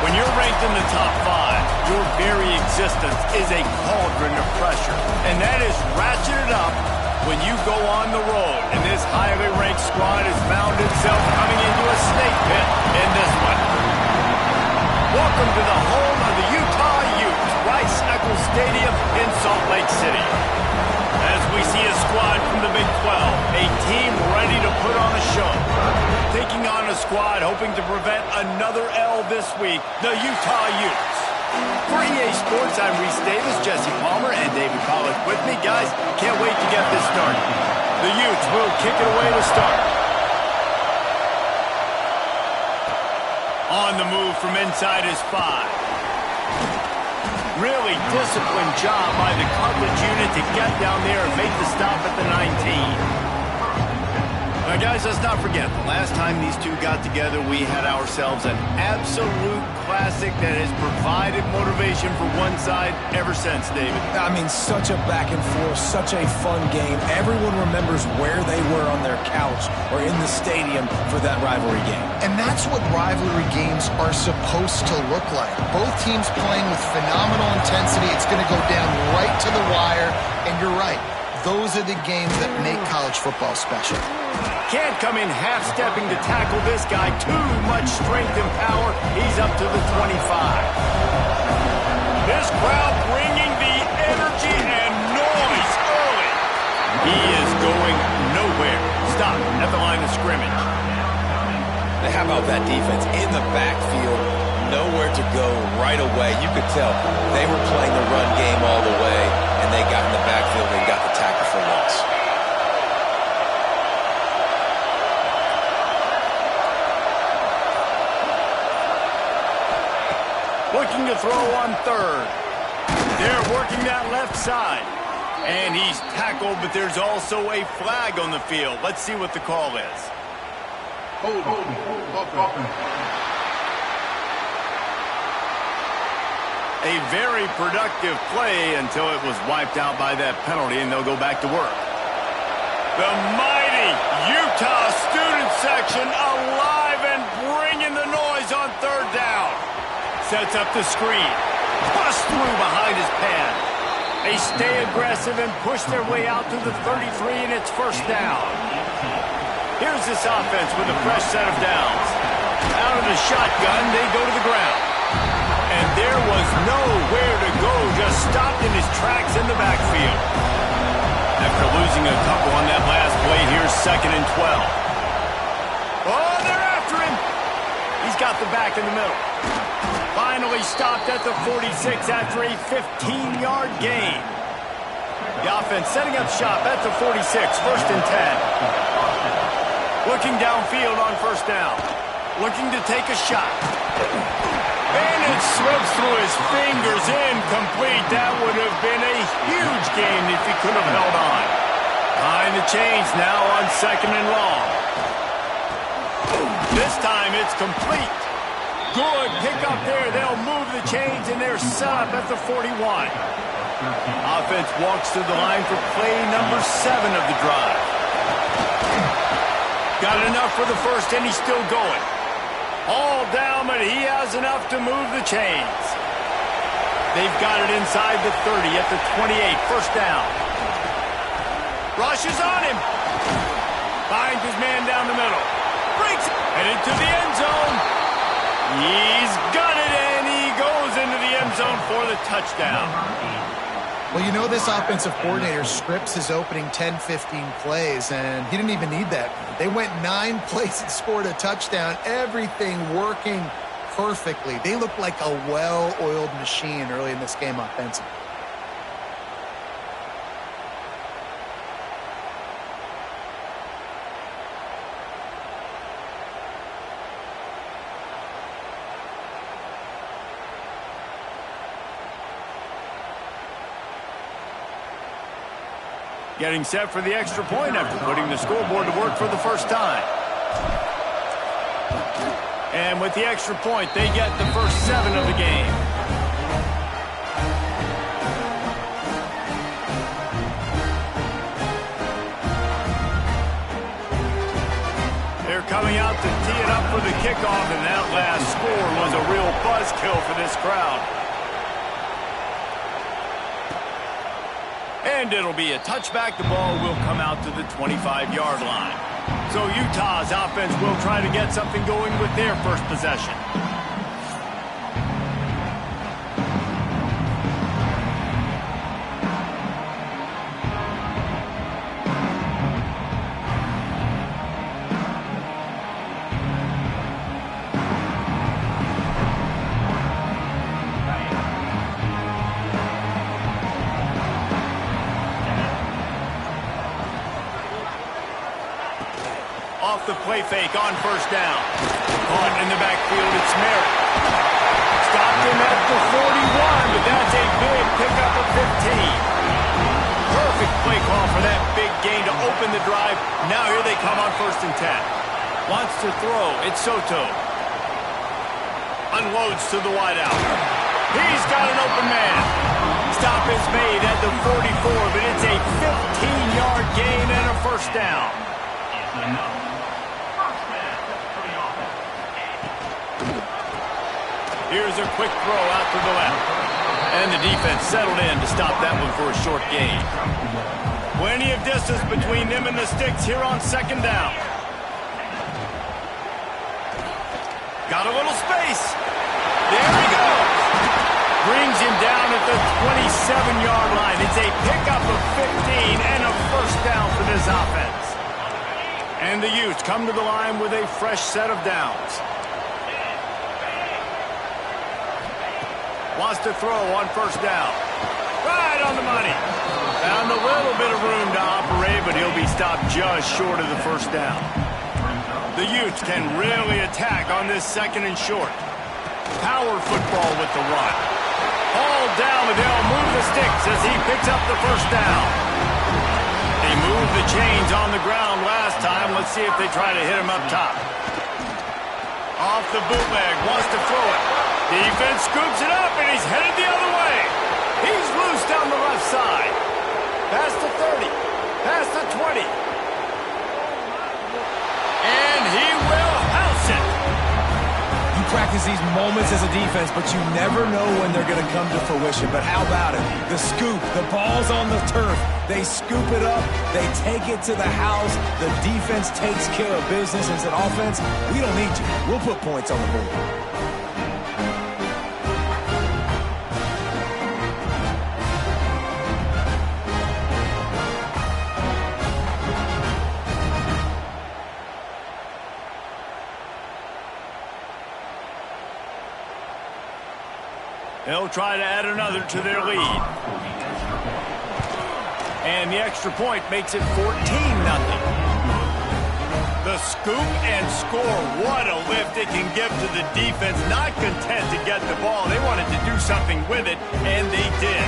When you're ranked in the top 5, your very existence is a cauldron of pressure. And that is ratcheted up when you go on the road. And this highly ranked squad has found itself coming into a snake pit in this one. Welcome to the home of the Utah Utes, Rice-Eccles Stadium in Salt Lake City. As we see a squad from the Big 12, a team ready to put on a show. Taking on a squad hoping to prevent another L this week, the Utah Utes. For EA Sports, I'm Reese Davis, Jesse Palmer, and David Pollack with me. Guys, can't wait to get this started. The Utes will kick it away to start. On the move from inside his 5. Really disciplined job by the coverage unit to get down there and make the stop at the 19. Now, guys, let's not forget, the last time these two got together, we had ourselves an absolute classic that has provided motivation for one side ever since, David. I mean, such a back and forth, such a fun game. Everyone remembers where they were on their couch or in the stadium for that rivalry game. And that's what rivalry games are supposed to look like. Both teams playing with phenomenal intensity. It's going to go down right to the wire. And you're right. Those are the games that make college football special. Can't come in half-stepping to tackle this guy. Too much strength and power. He's up to the 25. This crowd bringing the energy and noise early. He is going nowhere. Stop at the line of scrimmage. Now, how about that defense in the backfield? Nowhere to go right away. You could tell they were playing the run game all the way, and they got in the backfield and got the tackle for loss. Looking to throw on 3rd. They're working that left side. And he's tackled, but there's also a flag on the field. Let's see what the call is. A very productive play until it was wiped out by that penalty, and they'll go back to work. The mighty Utah student section alive and bringing the noise on 3rd down. Sets up the screen. Bust through behind his pad. They stay aggressive and push their way out to the 33, and it's 1st down. Here's this offense with a fresh set of downs. Out of the shotgun, they go to the ground. And there was nowhere to go, just stopped in his tracks in the backfield. After losing a couple on that last play, here's 2nd and 12. Oh, they're after him. He's got the back in the middle. Finally stopped at the 46 after a 15-yard gain. offense setting up shop at the 46, 1st and 10. Looking downfield on 1st down. Looking to take a shot. And it slips through his fingers, incomplete. That would have been a huge gain if he could have held on. Behind the chains now on 2nd and long. This time it's complete. Good pick up there. They'll move the chains, and they're set up at the 41. Offense walks to the line for play number 7 of the drive. Got enough for the first, and he's still going. All down, but he has enough to move the chains. They've got it inside the 30 at the 28, 1st down. Rushes on him. Finds his man down the middle. Breaks it. Headed to the end zone. He's got it, and he goes into the end zone for the touchdown. Well, you know this offensive coordinator scripts his opening 10-15 plays, and he didn't even need that. They went 9 plays and scored a touchdown, everything working perfectly. They looked like a well-oiled machine early in this game offensively. Getting set for the extra point after putting the scoreboard to work for the first time. And with the extra point, they get the first 7 of the game. They're coming out to tee it up for the kickoff, and that last score was a real buzzkill for this crowd. And it'll be a touchback. The ball will come out to the 25-yard line. So Utah's offense will try to get something going with their first possession. The play fake on 1st down. Caught in the backfield, it's Merritt. Stopped him at the 41, but that's a big pickup of 15. Perfect play call for that big gain to open the drive. Now here they come on 1st and 10. Wants to throw, it's Soto. Unloads to the wideout. He's got an open man. Stop is made at the 44, but it's a 15-yard gain and a 1st down. Here's a quick throw out to the left. And the defense settled in to stop that one for a short gain. Plenty of distance between them and the sticks here on 2nd down. Got a little space. There he goes. Brings him down at the 27-yard line. It's a pickup of 15 and a 1st down for this offense. And the Utes come to the line with a fresh set of downs. Wants to throw on 1st down. Right on the money. Found a little bit of room to operate, but he'll be stopped just short of the 1st down. The Utes can really attack on this 2nd and short. Power football with the run. All down, but they'll move the sticks as he picks up the 1st down. They moved the chains on the ground last time. Let's see if they try to hit him up top. Off the bootleg, wants to throw it. Defense scoops it up, and he's headed the other way. He's loose down the left side. Past the 30, past the 20. And he will house it. You practice these moments as a defense, but you never know when they're going to come to fruition. But how about it? The scoop, the ball's on the turf. They scoop it up. They take it to the house. The defense takes care of business and said, offense, we don't need you. We'll put points on the board. They'll try to add another to their lead. And the extra point makes it 14-0. The scoop and score. What a lift it can give to the defense. Not content to get the ball. They wanted to do something with it, and they did.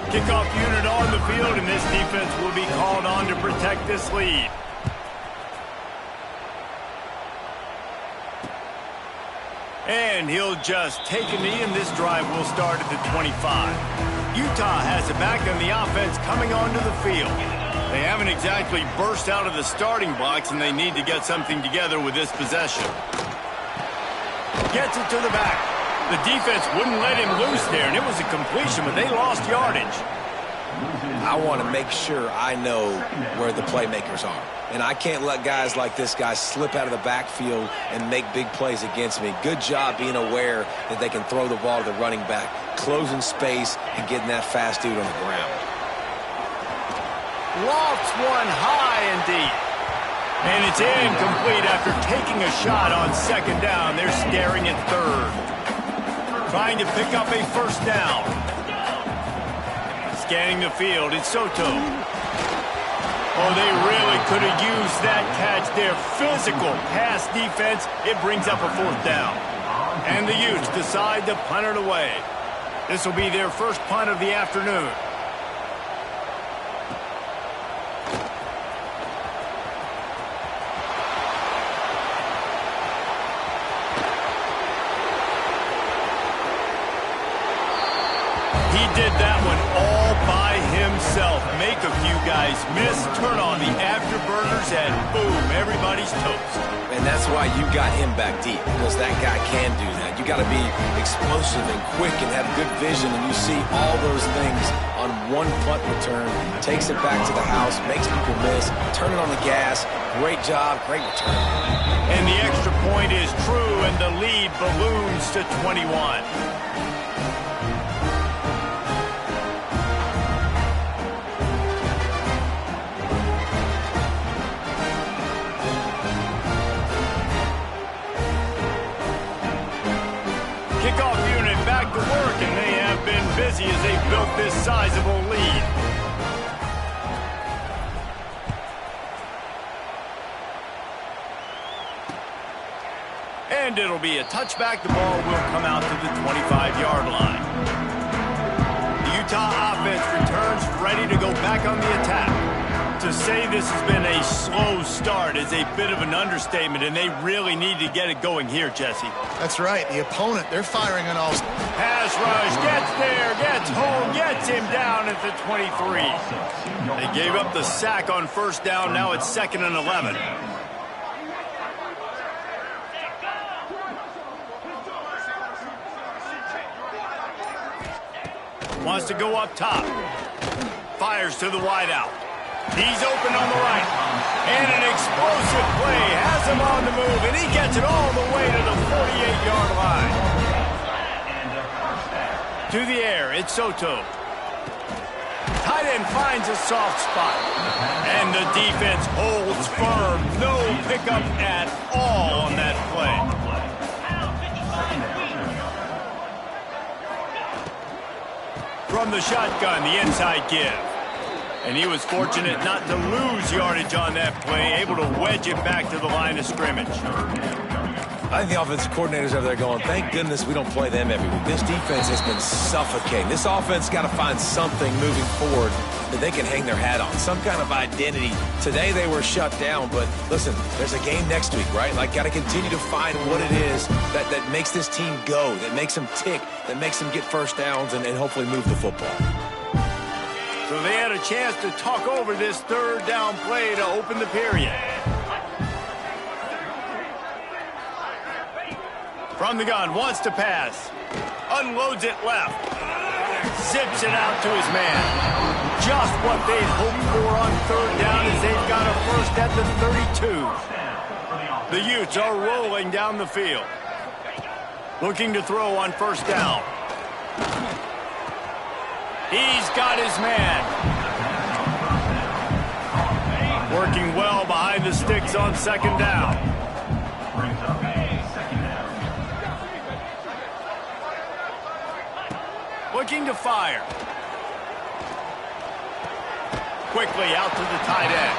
Kickoff unit on the field, and this defense will be called on to protect this lead. And he'll just take a knee, and this drive will start at the 25. Utah has it back, and the offense coming onto the field. They haven't exactly burst out of the starting blocks, and they need to get something together with this possession. Gets it to the back. The defense wouldn't let him loose there, and it was a completion, but they lost yardage. I want to make sure I know where the playmakers are. And I can't let guys like this guy slip out of the backfield and make big plays against me. Good job being aware that they can throw the ball to the running back, closing space, and getting that fast dude on the ground. Lofts one high and deep. And it's incomplete after taking a shot on second down. They're staring at third. Trying to pick up a first down. Scanning the field, it's Soto. Oh, they really could have used that catch there. Physical pass defense. It brings up a fourth down. And the Utes decide to punt it away. This will be their first punt of the afternoon. He did that one all by himself. Make a few guys miss, turn on the afterburners, and boom, everybody's toast. And that's why you got him back deep, because that guy can do that. You got to be explosive and quick and have good vision, and you see all those things on one punt return. Takes it back to the house, makes people miss, turn it on the gas. Great job, great return. And the extra point is true, and the lead balloons to 21. Kickoff unit back to work, and they have been busy as they built this sizable lead. And it'll be a touchback. The ball will come out to the 25-yard line. The Utah offense returns ready to go back on the attack. To say this has been a slow start is a bit of an understatement, and they really need to get it going here, Jesse. That's right. The opponent, they're firing on all. Pass rush, gets there, gets home, gets him down at the 23. They gave up the sack on first down. Now it's 2nd and 11. Wants to go up top. Fires to the wideout. He's open on the right. And an explosive play has him on the move, and he gets it all the way to the 48-yard line. To the air, it's Soto. Tight end finds a soft spot. And the defense holds firm. No pickup at all on that play. From the shotgun, the inside give. And he was fortunate not to lose yardage on that play, able to wedge it back to the line of scrimmage. I think the offensive coordinators over there going, thank goodness we don't play them every week. This defense has been suffocating. This offense got to find something moving forward that they can hang their hat on, some kind of identity. Today they were shut down, but listen, there's a game next week, right? Like, got to continue to find what it is that makes this team go, that makes them tick, that makes them get first downs and hopefully move the football. So they had a chance to talk over this third down play to open the period. From the gun, wants to pass. Unloads it left. Zips it out to his man. Just what they'd hoped for on third down as they've got a first at the 32. The Utes are rolling down the field. Looking to throw on first down. He's got his man. Working well behind the sticks on second down. Looking to fire. quickly out to the tight end.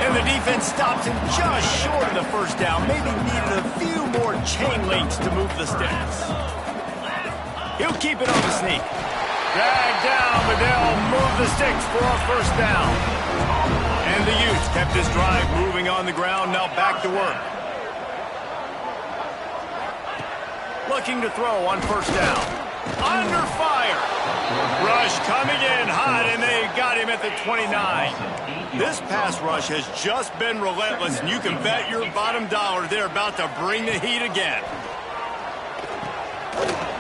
And the defense stops him just short of the first down. Maybe needed a few more chain links to move the sticks. He'll keep it on the sneak. Dragged down, but they'll move the sticks for a first down. And the Utes kept this drive moving on the ground, now back to work. Looking to throw on first down. Under fire. Rush coming in hot, and they got him at the 29. This pass rush has just been relentless, and you can bet your bottom dollar they're about to bring the heat again.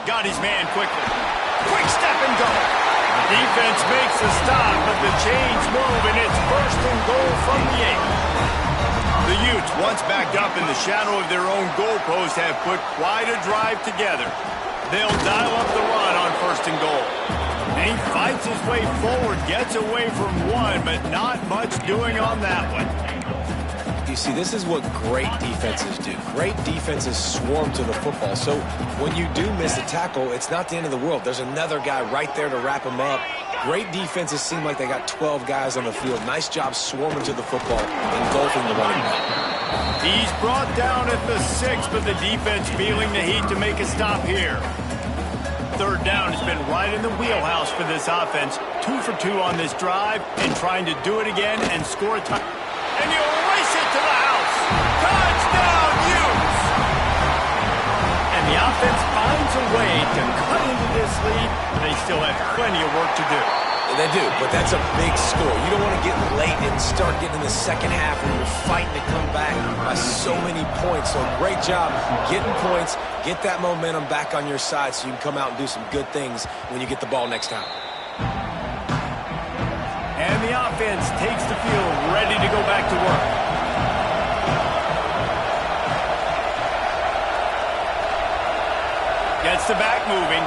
Got his man quickly. Quick step and go. Defense makes a stop, but the chains move, and it's first and goal from the 8. The Utes, once backed up in the shadow of their own goalpost, have put quite a drive together. They'll dial up the run on first and goal. And he fights his way forward, gets away from one, but not much doing on that one. You see, this is what great defenses do. Great defenses swarm to the football. So when you do miss a tackle, it's not the end of the world. There's another guy right there to wrap him up. Great defenses seem like they got 12 guys on the field. Nice job swarming to the football, engulfing the running back. He's brought down at the 6, but the defense feeling the heat to make a stop here. Third down has been right in the wheelhouse for this offense. 2 for 2 on this drive, and trying to do it again and score a touchdown. And you race it to the house. Touchdown, Utes! And the offense finds a way to cut into this lead, but they still have plenty of work to do. They do, but that's a big score. You don't want to get late and start getting in the second half when you're fighting to come back by so many points. So great job getting points, get that momentum back on your side so you can come out and do some good things when you get the ball next time. And the offense takes the field, ready to go back to work. Gets the back moving.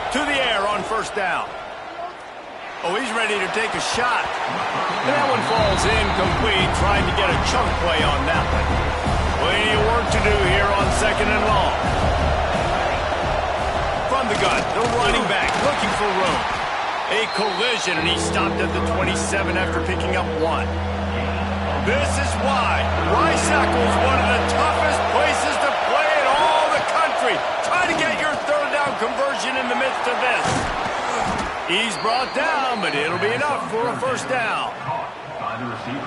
To the air on first down. Oh, he's ready to take a shot. And that one falls incomplete, trying to get a chunk play on that one. Plenty of work to do here on second and long. From the gun, the running back looking for room. A collision, and he stopped at the 27 after picking up 1. This is why Rice-Eccles is one of the toughest places to play in all the country. Try to get your third down conversion in the midst of this. He's brought down, but it'll be enough for a first down.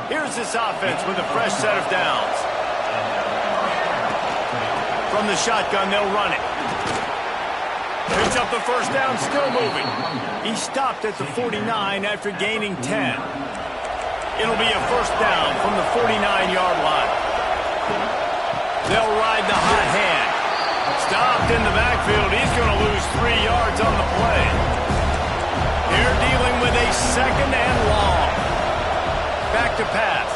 Here's this offense with a fresh set of downs. From the shotgun, they'll run it. Picks up the first down, still moving. He stopped at the 49 after gaining 10. It'll be a first down from the 49-yard line. They'll ride the hot hand. Stopped in the backfield. He's going to lose 3 yards on the play. They're dealing with a second and long. Back to pass.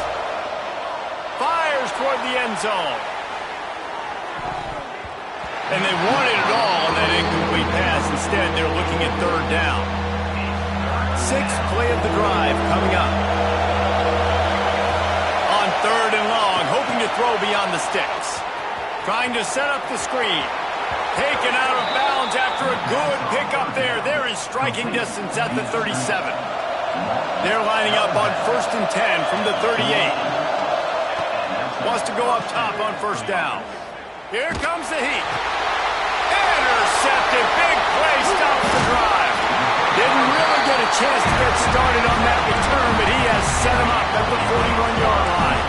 Fires toward the end zone. And they wanted it all on that incomplete pass. Instead, they're looking at third down. 6th play of the drive coming up. On third and long, hoping to throw beyond the sticks. Trying to set up the screen. Taken out of bounds after a good pickup there. They're in striking distance at the 37. They're lining up on 1st and 10 from the 38. Wants to go up top on first down. Here comes the heat. Intercepted. Big play stops the drive. Didn't really get a chance to get started on that return, but he has set him up at the 41-yard line.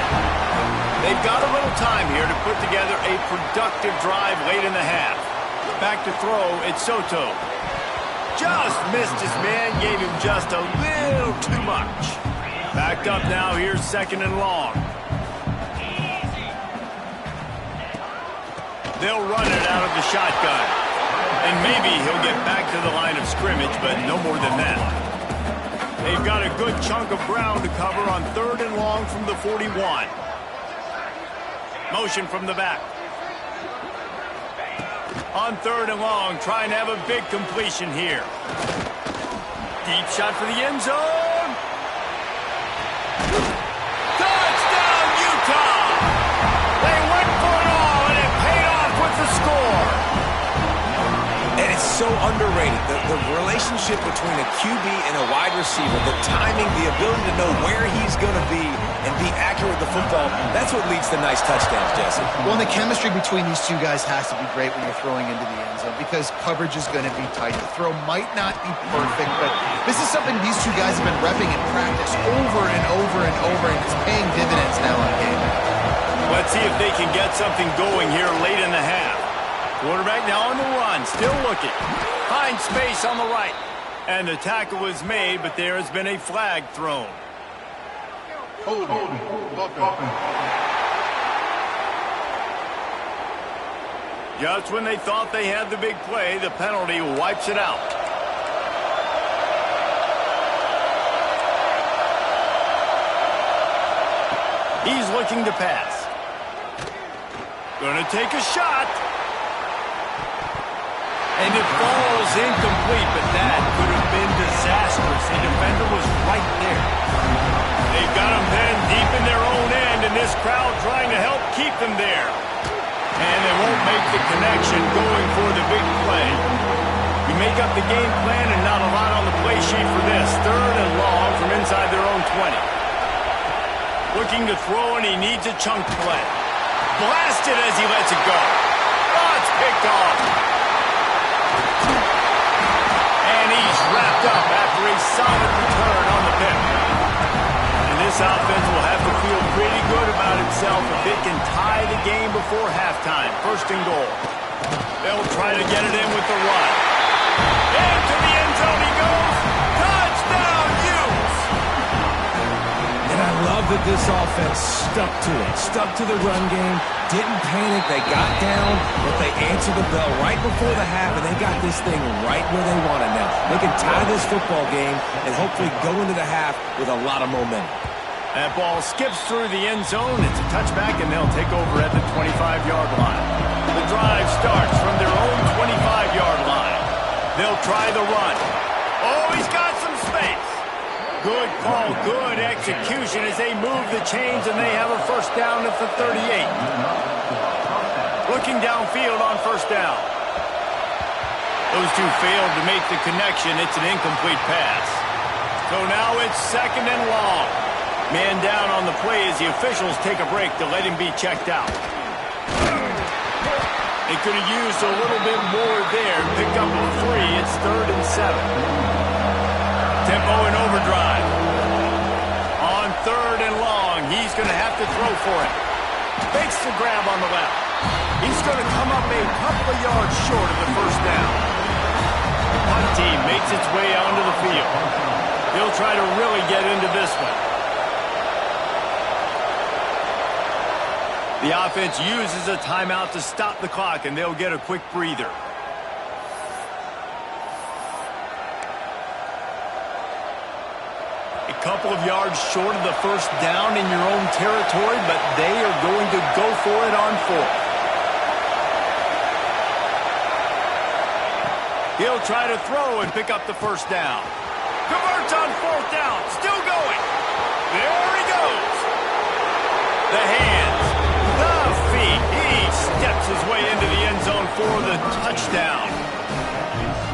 They've got a little time here to put together a productive drive late in the half. Back to throw, it's Soto. Just missed his man, gave him just a little too much. Backed up now, here's second and long. They'll run it out of the shotgun. And maybe he'll get back to the line of scrimmage, but no more than that. They've got a good chunk of ground to cover on third and long from the 41. Motion from the back. On third and long, trying to have a big completion here. Deep shot for the end zone. Touchdown, Utah! They went for it all, and it paid off with the score. And it's so underrated. The relationship between a QB and a wide receiver, the timing, the ability to know where he's going to be and be accurate with the football, that's what leads to nice touchdowns, Jesse. Well, and the chemistry between these two guys has to be great when you're throwing into the end zone because coverage is going to be tight. The throw might not be perfect, but this is something these two guys have been repping in practice over and over and over, and it's paying dividends now on game. Let's see if they can get something going here late in the half. Quarterback now on the run, still looking. Finds space on the right. And the tackle was made, but there has been a flag thrown. Just when they thought they had the big play, the penalty wipes it out. He's looking to pass. Gonna take a shot. And it falls incomplete, but that could have been disastrous. The defender was right there. They've got him pinned deep in their own end, and this crowd trying to help keep them there. And they won't make the connection going for the big play. You make up the game plan and not a lot on the play sheet for this. 3rd and long from inside their own 20. Looking to throw, and he needs a chunk play. Blasted as he lets it go. Oh, it's picked off. And he's wrapped up after a solid return on the pick. And this offense will have to feel pretty good about itself if it can tie the game before halftime. 1st and goal. They'll try to get it in with the run. Into the end zone he goes. Touchdown, Utes! And I love that this offense stuck to it. Stuck to the run game. Didn't panic. They got down, but they answered the bell right before the half, and they got this thing right where they want it now. They can tie this football game and hopefully go into the half with a lot of momentum. That ball skips through the end zone. It's a touchback, and they'll take over at the 25-yard line. The drive starts from their own 25-yard line. They'll try the run. Oh, he's got some space. Good call, good execution as they move the chains, and they have a 1st down at the 38. Looking downfield on 1st down. Those two failed to make the connection. It's an incomplete pass. So now it's 2nd and long. Man down on the play as the officials take a break to let him be checked out. They could have used a little bit more there. Picked up a 3. It's 3rd and 7. Tempo in overdrive. On 3rd and long, he's going to have to throw for it. Fakes the grab on the left. He's going to come up a couple of yards short of the 1st down. The punt team makes its way onto the field. He'll try to really get into this one. The offense uses a timeout to stop the clock, and they'll get a quick breather. Couple of yards short of the 1st down in your own territory, but they are going to go for it on 4th. He'll try to throw and pick up the 1st down. Converts on 4th down. Still going. There he goes. The hands. The feet. He steps his way into the end zone for the touchdown.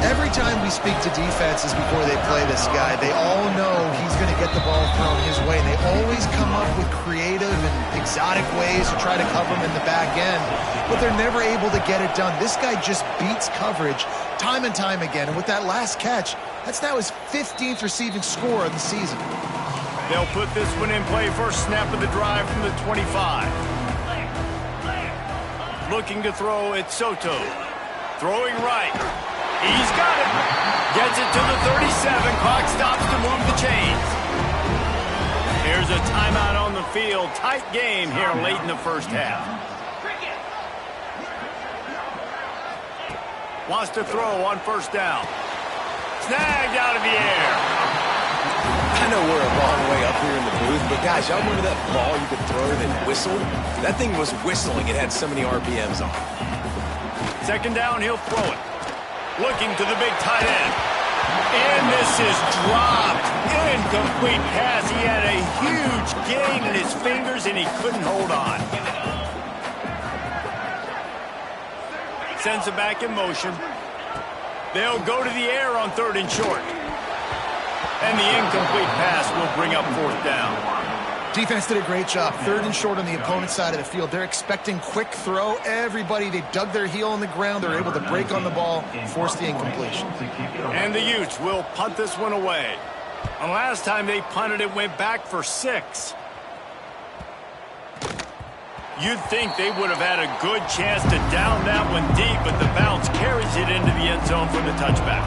Every time we speak to defenses before they play this guy, they all know he's going to get the ball thrown his way. They always come up with creative and exotic ways to try to cover him in the back end, but they're never able to get it done. This guy just beats coverage time and time again, and with that last catch, that's now his 15th receiving score of the season. They'll put this one in play. 1st snap of the drive from the 25. Looking to throw, it's Soto. Throwing right. He's got it. Gets it to the 37. Clock stops to move the chains. Here's a timeout on the field. Tight game here late in the 1st half. Wants to throw on 1st down. Snagged out of the air. I know we're a long way up here in the booth, but guys, y'all remember that ball you could throw that whistled? That thing was whistling. It had so many RPMs on it. 2nd down, he'll throw it. Looking to the big tight end. And this is dropped. Incomplete pass. He had a huge gain in his fingers, and he couldn't hold on. Sends it back in motion. They'll go to the air on 3rd and short. And the incomplete pass will bring up 4th down. Defense did a great job. 3rd and short on the opponent's side of the field. They're expecting quick throw. Everybody, they dug their heel on the ground. They're able to break on the ball, force the incompletion. And the Utes will punt this one away. And last time they punted, it went back for 6. You'd think they would have had a good chance to down that one deep, but the bounce carries it into the end zone for the touchback.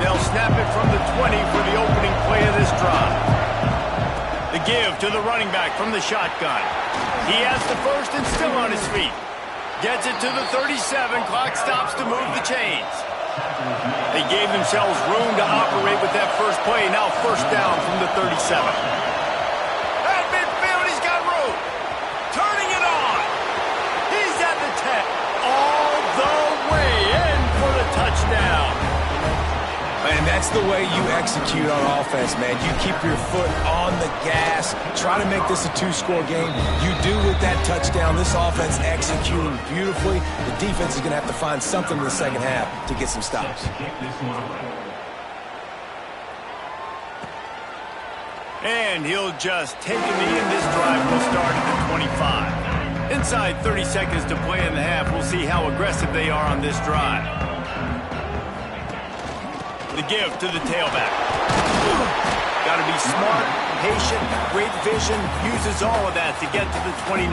They'll snap it from the 20 for the opening play of this drive. The give to the running back from the shotgun. He has the first and still on his feet. Gets it to the 37. Clock stops to move the chains. They gave themselves room to operate with that first play. Now 1st down from the 37. At midfield, he's got room. Turning it on. He's at the 10. All the way in for the touchdown. And that's the way you execute on offense, man. You keep your foot on the gas, try to make this a 2-score game. You do with that touchdown. This offense executing beautifully. The defense is going to have to find something in the second half to get some stops. And he'll just take a knee, and this drive will start at the 25. Inside 30 seconds to play in the half. We'll see how aggressive they are on this drive. The give to the tailback. Got to be smart, patient, great vision. Uses all of that to get to the 29.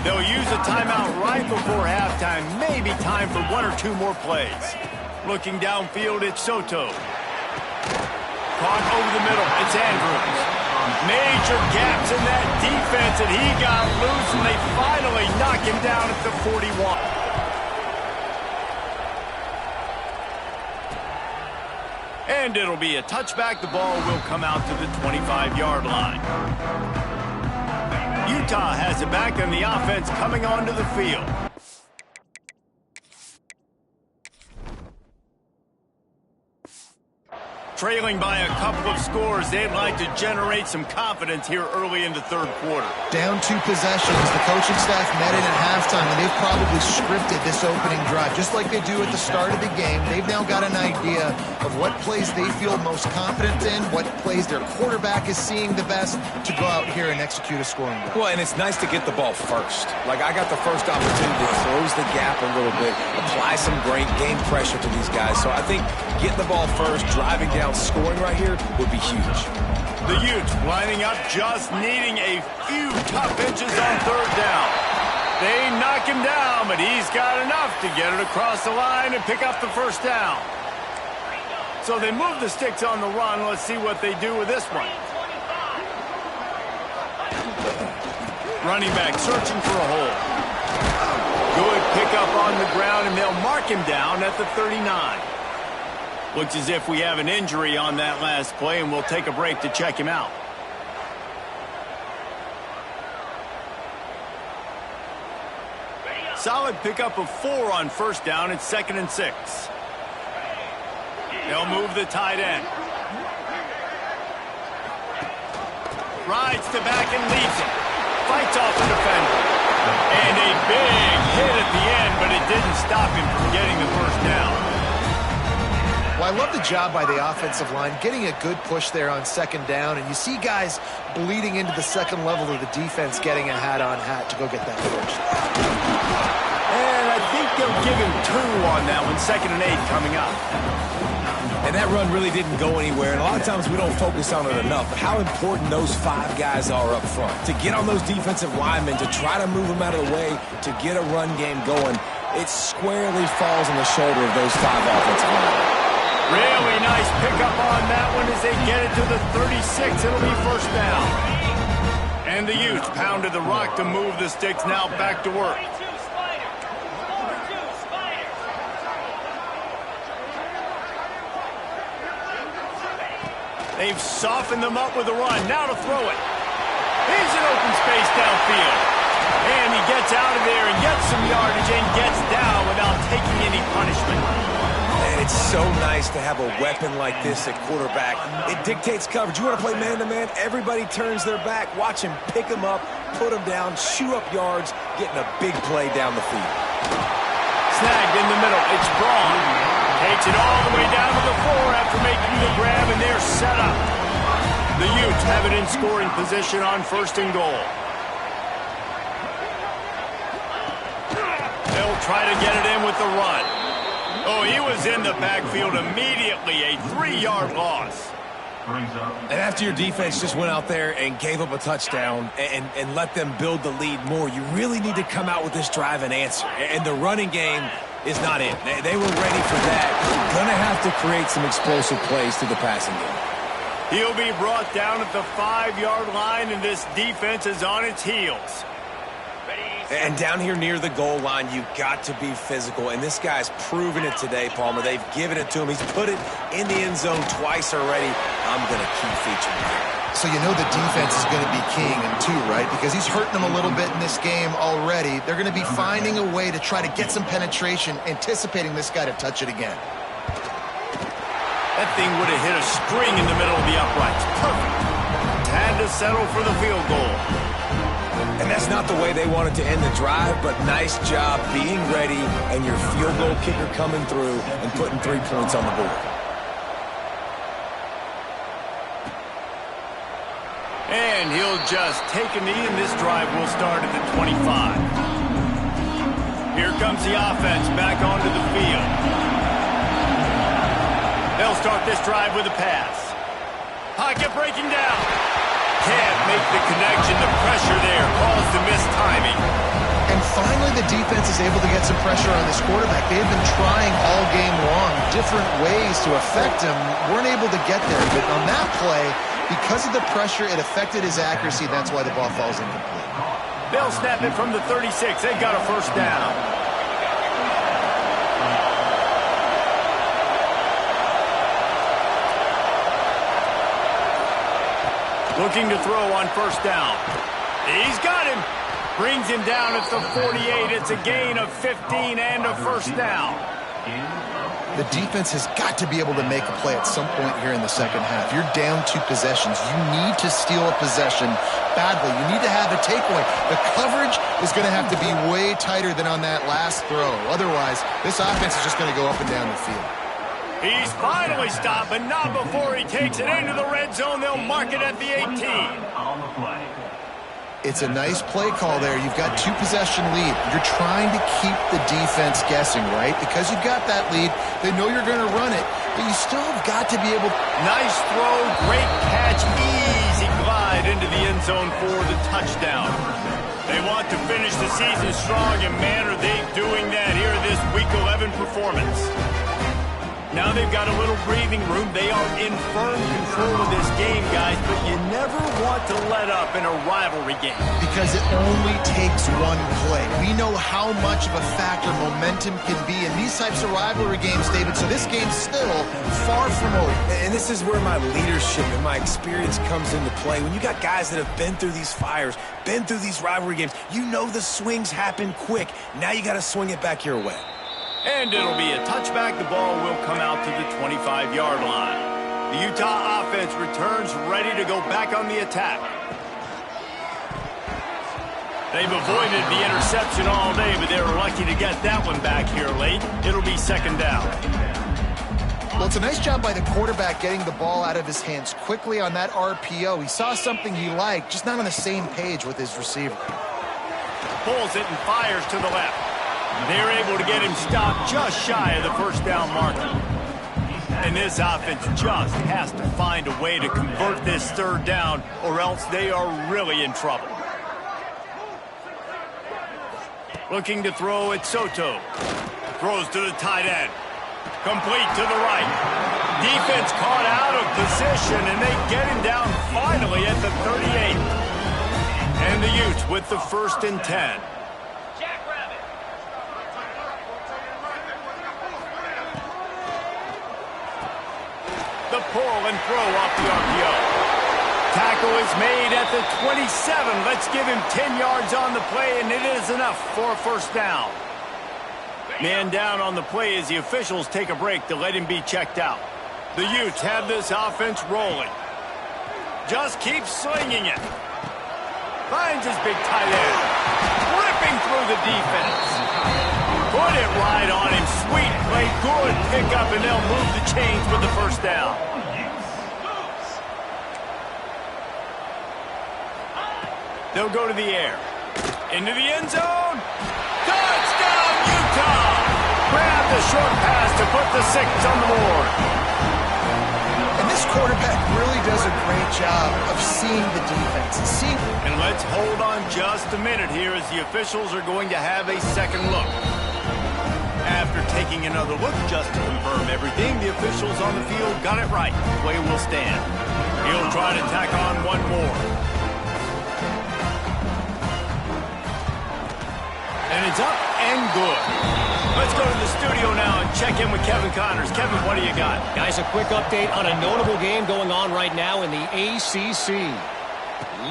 They'll use a timeout right before halftime. Maybe time for 1 or 2 more plays. Looking downfield, it's Soto. Caught over the middle, it's Andrews. Major gaps in that defense, and he got loose, and they finally knock him down at the 41. And it'll be a touchback. The ball will come out to the 25-yard line. Utah has it back, and the offense coming onto the field. Trailing by a couple of scores, they'd like to generate some confidence here early in the 3rd quarter. Down 2 possessions. The coaching staff met in at halftime, and they've probably scripted this opening drive. Just like they do at the start of the game, they've now got an idea of what plays they feel most confident in, what plays their quarterback is seeing the best to go out here and execute a scoring drive. Well, and it's nice to get the ball first. Like, I got the first opportunity to close the gap a little bit, apply some great game pressure to these guys. So I think getting the ball first, driving down, scoring right here would be huge. The Utes lining up, just needing a few tough inches on 3rd down. They knock him down, but he's got enough to get it across the line and pick up the 1st down. So they move the sticks on the run. Let's see what they do with this one. Running back searching for a hole. Good pickup on the ground, and they'll mark him down at the 39. Looks as if we have an injury on that last play, and we'll take a break to check him out. Solid pickup of 4 on 1st down. It's 2nd and 6. They'll move the tight end. Rides to back and leads him. Fights off the defender. And a big hit at the end, but it didn't stop him from getting the 1st down. Well, I love the job by the offensive line, getting a good push there on 2nd down, and you see guys bleeding into the 2nd level of the defense, getting a hat-on-hat to go get that first. And I think they'll give him 2 on that one, 2nd and 8 coming up. And that run really didn't go anywhere, and a lot of times we don't focus on it enough, but how important those 5 guys are up front. To get on those defensive linemen, to try to move them out of the way, to get a run game going, it squarely falls on the shoulder of those 5 offensive linemen. Really nice pickup on that one as they get it to the 36. It'll be 1st down. And the Utes pounded the rock to move the sticks. Now back to work. They've softened them up with a run. Now to throw it. Here's an open space downfield. And he gets out of there and gets some yardage and gets down without taking any punishment. And it's so nice to have a weapon like this at quarterback. It dictates coverage. You want to play man-to-man? Everybody turns their back. Watch him pick him up, put him down, chew up yards, getting a big play down the field. Snagged in the middle. It's Braun. Takes it all the way down to the floor after making the grab, and they're set up. The Utes have it in scoring position on 1st and goal. They'll try to get it in with the run. Oh, he was in the backfield immediately. A 3-yard loss. And after your defense just went out there and gave up a touchdown and let them build the lead more, you really need to come out with this drive and answer. And the running game is not in. They were ready for that. You're going to have to create some explosive plays through the passing game. He'll be brought down at the 5-yard line, and this defense is on its heels. And down here near the goal line, you've got to be physical. And this guy's proven it today, Palmer. They've given it to him. He's put it in the end zone twice already. I'm going to keep featuring him. So you know the defense is going to be keying him too, right? Because he's hurting them a little bit in this game already. They're going to be finding a way to try to get some penetration, anticipating this guy to touch it again. That thing would have hit a string in the middle of the uprights. Perfect. Had to settle for the field goal. And that's not the way they wanted to end the drive, but nice job being ready and your field goal kicker coming through and putting 3 points on the board. And he'll just take a knee, and this drive will start at the 25. Here comes the offense back onto the field. They'll start this drive with a pass. Pocket breaking down. Can't make the connection. The pressure there caused the mistiming. And finally, the defense is able to get some pressure on this quarterback. They've been trying all game long different ways to affect him. Weren't able to get there. But on that play, because of the pressure, it affected his accuracy. That's why the ball falls incomplete. They'll snap it from the 36. They got a 1st down. Looking to throw on 1st down. He's got him. Brings him down at the 48. It's a gain of 15 and a 1st down. The defense has got to be able to make a play at some point here in the second half. You're down 2 possessions. You need to steal a possession badly. You need to have a takeaway. The coverage is going to have to be way tighter than on that last throw. Otherwise, this offense is just going to go up and down the field. He's finally stopped, but not before he takes it into the red zone. They'll mark it at the 18. It's a nice play call there. You've got 2-possession lead. You're trying to keep the defense guessing, right? Because you've got that lead. They know you're going to run it, but you still have got to be able to... Nice throw, great catch, easy glide into the end zone for the touchdown. They want to finish the season strong, and man, are they doing that here in this Week 11 performance. Now they've got a little breathing room. They are in firm control of this game, guys, but you never want to let up in a rivalry game. Because it only takes one play. We know how much of a factor momentum can be in these types of rivalry games, David, so this game's still far from over. And this is where my leadership and my experience comes into play. When you got guys that have been through these fires, been through these rivalry games, you know the swings happen quick. Now you got to swing it back your way. And it'll be a touchback. The ball will come out to the 25-yard line. The Utah offense returns ready to go back on the attack. They've avoided the interception all day, but they were lucky to get that one back here late. It'll be 2nd down. Well, it's a nice job by the quarterback getting the ball out of his hands quickly on that RPO. He saw something he liked, just not on the same page with his receiver. Pulls it and fires to the left. They're able to get him stopped just shy of the 1st down marker. And this offense just has to find a way to convert this 3rd down, or else they are really in trouble. Looking to throw at Soto. Throws to the tight end. Complete to the right. Defense caught out of position, and they get him down finally at the 38. And the Utes with the 1st and 10. The pull and throw off the RPO. Tackle is made at the 27. Let's give him 10 yards on the play, and it is enough for a 1st down. Man down on the play as the officials take a break to let him be checked out. The Utes have this offense rolling. Just keep slinging it. Finds his big tight end. Ripped ripping through the defense. Put it right on him. Sweet play. Good pickup, and they'll move the chains with the first down. They'll go to the air. Into the end zone. Touchdown, Utah! Grab the short pass to put the 6 on the board. And this quarterback really does a great job of seeing the defense. And let's hold on just a minute here as the officials are going to have a second look. After taking another look just to confirm everything, the officials on the field got it right. Play will stand. He'll try to tack on one more. And it's up and good. Let's go to the studio now and check in with Kevin Connors. Kevin, what do you got? Guys, a quick update on a notable game going on right now in the ACC.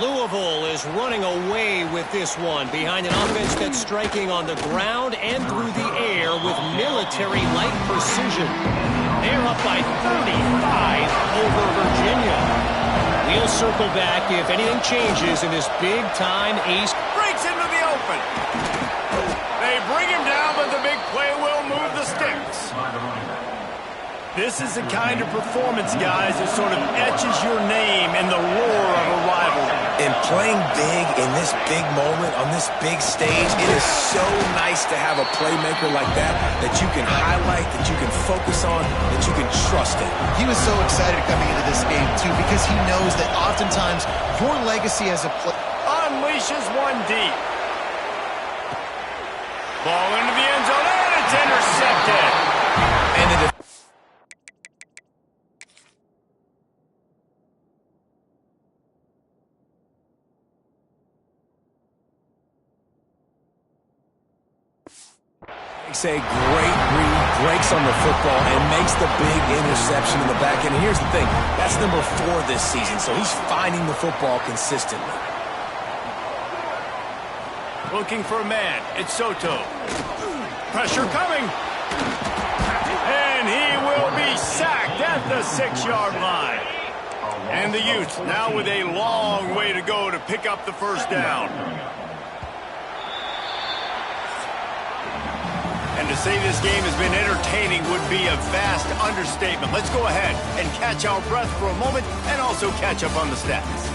Louisville is running away with this one behind an offense that's striking on the ground and through the air with military-like precision. They're up by 35 over Virginia. We'll circle back if anything changes in this big-time Ace. Breaks into the open. They bring him down, but the big play will move the sticks. This is the kind of performance, guys, that sort of etches your name in the roar of a rivalry. And playing big in this big moment, on this big stage, it is so nice to have a playmaker like that you can highlight, that you can focus on, that you can trust in. He was so excited coming into this game, too, because he knows that oftentimes your legacy as a player unleashes one deep. Ball into the end zone, and it's intercepted. And the makes a great read, breaks on the football, and makes the big interception in the back end. And here's the thing, that's number 4 this season, so he's finding the football consistently. Looking for a man. It's Soto. Pressure coming. And he will be sacked at the 6-yard line. And the Utes now with a long way to go to pick up the first down. And to say this game has been entertaining would be a vast understatement. Let's go ahead and catch our breath for a moment and also catch up on the stats.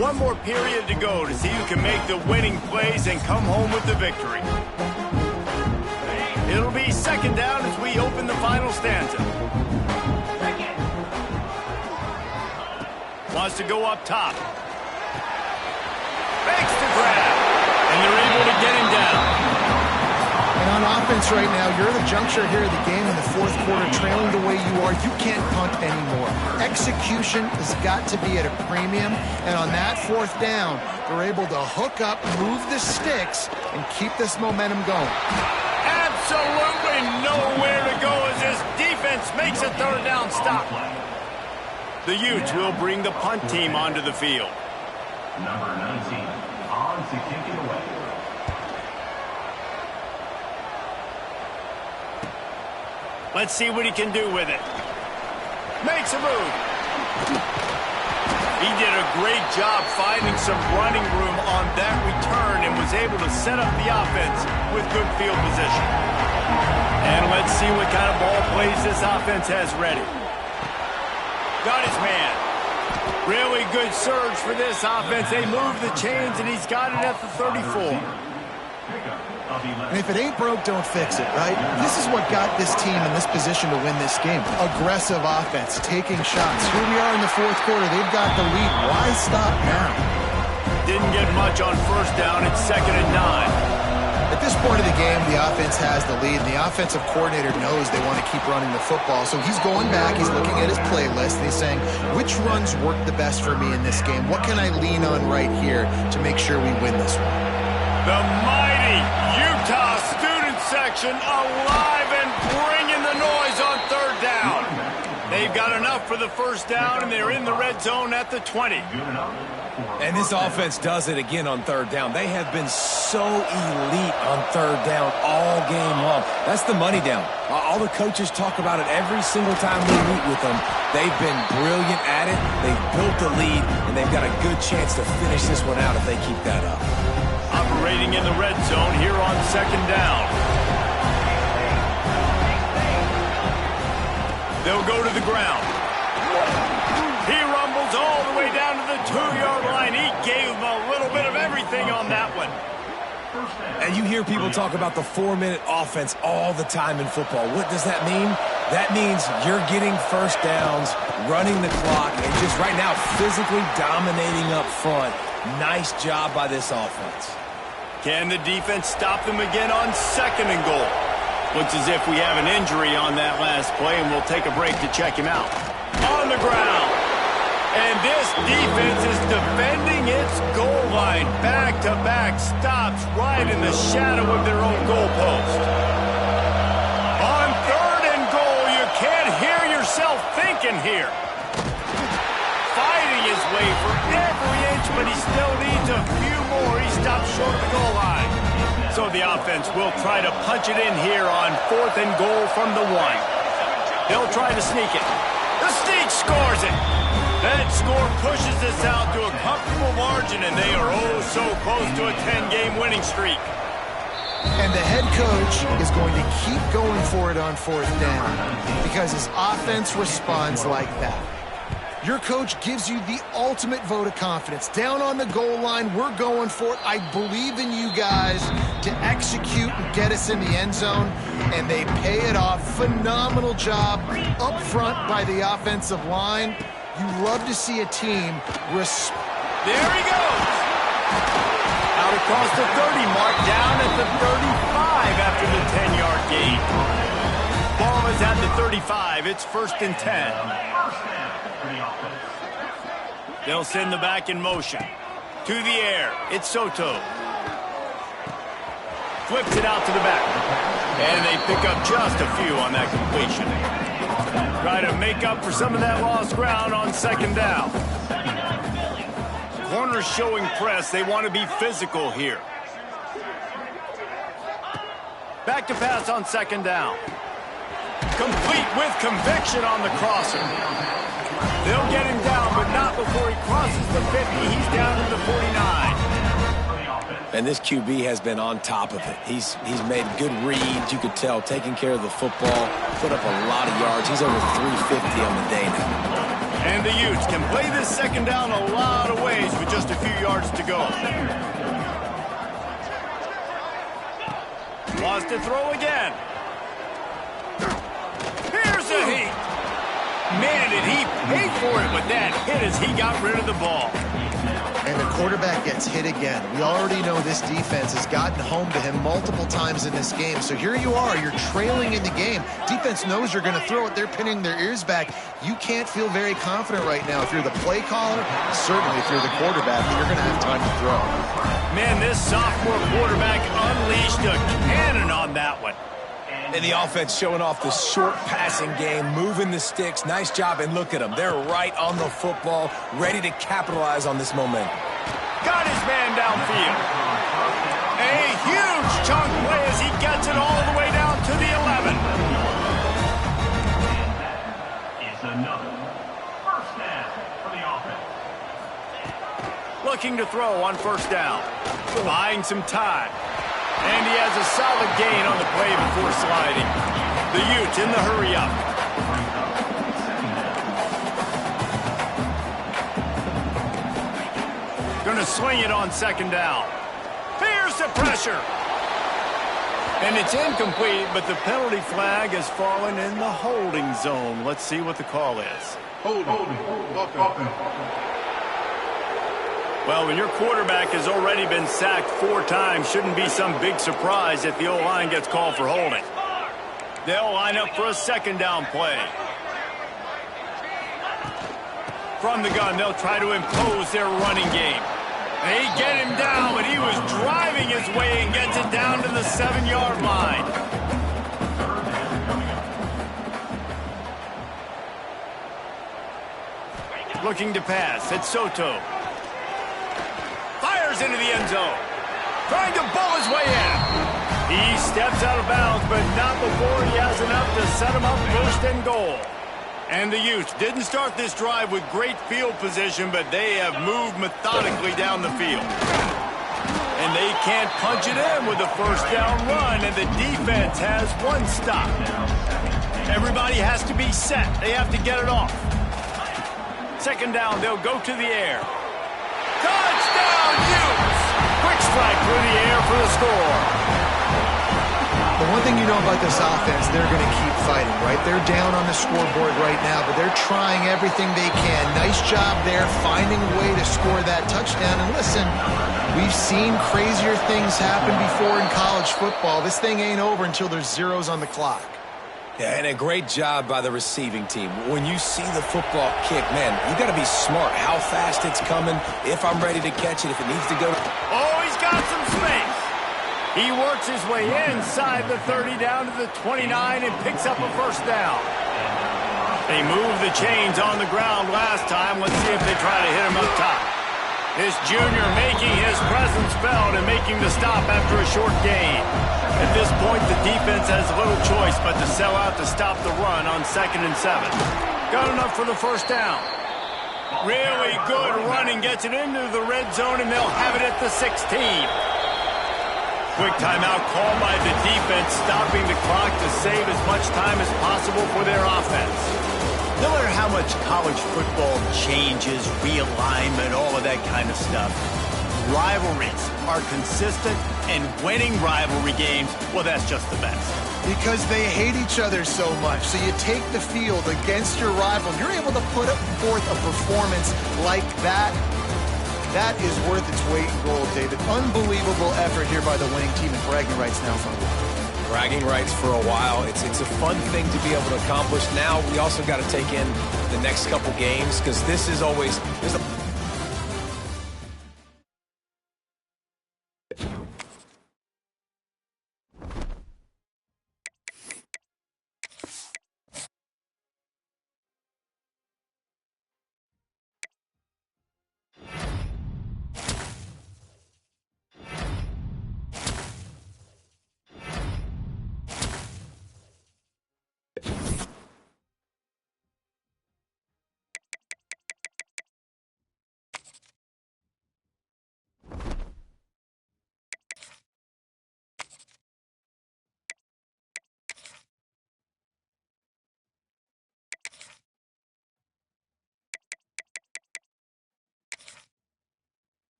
One more period to go to see who can make the winning plays and come home with the victory. It'll be second down as we open the final stanza. Wants to go up top. Fakes the grab. And they're able to get him down. And on offense right now, you're at the juncture here of the game in the 4th quarter, trailing the way you are. You can't punt anymore. Execution has got to be at a premium. And on that 4th down, they're able to hook up, move the sticks, and keep this momentum going. Absolutely nowhere to go as this defense makes a 3rd down stop. The Utes will bring the punt team onto the field. Number 19, on to kick it away. Let's see what he can do with it. Makes a move. He did a great job finding some running room on that return and was able to set up the offense with good field position. And let's see what kind of ball plays this offense has ready. Got his man. Really good surge for this offense. They move the chains, and he's got it at the 34. And if it ain't broke, don't fix it, right? This is what got this team in this position to win this game. Aggressive offense, taking shots. Here we are in the 4th quarter. They've got the lead. Why stop now? Didn't get much on 1st down. It's 2nd and 9. At this point of the game, the offense has the lead, and the offensive coordinator knows they want to keep running the football. So he's going back, he's looking at his playlist, and he's saying, which runs work the best for me in this game? What can I lean on right here to make sure we win this one? The mighty Utah student section alive and bringing the noise on 3rd down. They've got enough for the 1st down, and they're in the red zone at the 20. And this offense does it again on third down. They have been so elite on third down all game long. That's the money down. All the coaches talk about it every single time we meet with them. They've been brilliant at it. They've built the lead, and they've got a good chance to finish this one out if they keep that up. Operating in the red zone here on second down. They'll go to the ground. He rumbles all the way down to the 2-yard line. He gave him a little bit of everything on that one. And you hear people talk about the 4-minute offense all the time in football. What does that mean? That means you're getting first downs, running the clock, and just right now physically dominating up front. Nice job by this offense. Can the defense stop them again on second and goal? Looks as if we have an injury on that last play, and we'll take a break to check him out. On the ground. And this defense is defending its goal line. Back-to-back stops right in the shadow of their own goalpost. On third and goal, you can't hear yourself thinking here. Fighting his way for every inch, but he still needs a few more. He stops short of the goal line. So the offense will try to punch it in here on fourth and goal from the 1. They'll try to sneak it. The sneak scores it. That score pushes us out to a comfortable margin, and they are oh so close to a 10-game winning streak. And the head coach is going to keep going for it on fourth down because his offense responds like that. Your coach gives you the ultimate vote of confidence. Down on the goal line, we're going for it. I believe in you guys to execute and get us in the end zone, and they pay it off. Phenomenal job up front by the offensive line. You love to see a team There he goes! Out across the 30 mark, down at the 35 after the 10-yard gain. Ball is at the 35. It's 1st and 10. They'll send the back in motion. To the air. It's Soto. Flips it out to the back. And they pick up just a few on that completion. Try to make up for some of that lost ground on second down. Corners showing press. They want to be physical here. Back to pass on second down. Complete with conviction on the crosser. They'll get him down, but not before he crosses the 50. He's down to the 49. And this QB has been on top of it. He's made good reads, you could tell, taking care of the football, put up a lot of yards. He's over 350 on the day now. And the Utes can play this second down a lot of ways with just a few yards to go. Wants to throw again. Here's a heat. Man, did he pay for it with that hit as he got rid of the ball. And the quarterback gets hit again. We already know this defense has gotten home to him multiple times in this game. So here you are, you're trailing in the game. Defense knows you're going to throw it. They're pinning their ears back. You can't feel very confident right now. If you're the play caller, certainly if you're the quarterback, you're going to have time to throw. Man, this sophomore quarterback unleashed a cannon on that one. And the offense showing off the short passing game, moving the sticks. Nice job, and look at them. They're right on the football, ready to capitalize on this momentum. Got his man downfield. A huge chunk play as he gets it all the way down to the 11. It's another first down for the offense. Looking to throw on first down. Buying some time. And he has a solid gain on the play before sliding. The Utes in the hurry up. Going to swing it on second down. Here's the pressure. And it's incomplete, but the penalty flag has fallen in the holding zone. Let's see what the call is. Holding. Well, when your quarterback has already been sacked 4 times, shouldn't be some big surprise if the O-line gets called for holding. They'll line up for a second down play. From the gun, they'll try to impose their running game. They get him down, but he was driving his way and gets it down to the 7-yard line. Looking to pass. It's Soto. fires into the end zone. Trying to bowl his way in. He steps out of bounds, but not before he has enough to set him up first and goal. And the Utes didn't start this drive with great field position, but they have moved methodically down the field. And they can't punch it in with a first down run, and the defense has one stop. Everybody has to be set. They have to get it off. Second down, they'll go to the air. Touchdown, Utes! Quick strike through the air for the score. The one thing you know about this offense, they're going to keep fighting, right? They're down on the scoreboard right now, but they're trying everything they can. Nice job there, finding a way to score that touchdown. And listen, we've seen crazier things happen before in college football. This thing ain't over until there's zeros on the clock. Yeah, and a great job by the receiving team. When you see the football kick, man, you got to be smart. How fast it's coming, if I'm ready to catch it, if it needs to go. Oh, he's got some space. He works his way inside the 30 down to the 29 and picks up a first down. They moved the chains on the ground last time. Let's see if they try to hit him up top. This junior making his presence felt and making the stop after a short gain. At this point, the defense has little choice but to sell out to stop the run on 2nd and 7. Got enough for the first down. Really good running, gets it into the red zone, and they'll have it at the 16. Quick timeout called by the defense, stopping the clock to save as much time as possible for their offense. No matter how much college football changes, realignment, all of that kind of stuff, rivalries are consistent, and winning rivalry games, well, that's just the best. Because they hate each other so much. So you take the field against your rival. You're able to put forth a performance like that. That is worth its weight in gold, David. Unbelievable effort here by the winning team, and bragging rights now for a while. Bragging rights for a while. It's a fun thing to be able to accomplish. Now we also got to take in the next couple games, because this is always...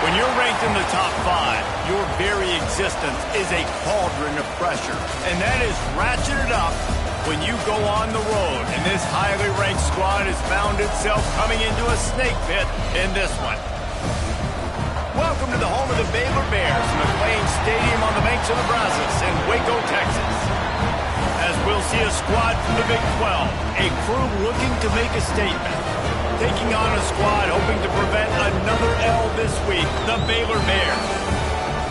When you're ranked in the top 5, your very existence is a cauldron of pressure. And that is ratcheted up when you go on the road. And this highly ranked squad has found itself coming into a snake pit in this one. Welcome to the home of the Baylor Bears, McLean Stadium on the banks of the Brazos in Waco, Texas. As we'll see a squad from the Big 12, a crew looking to make a statement. Taking on a squad hoping to prevent another L this week, the Baylor Bears.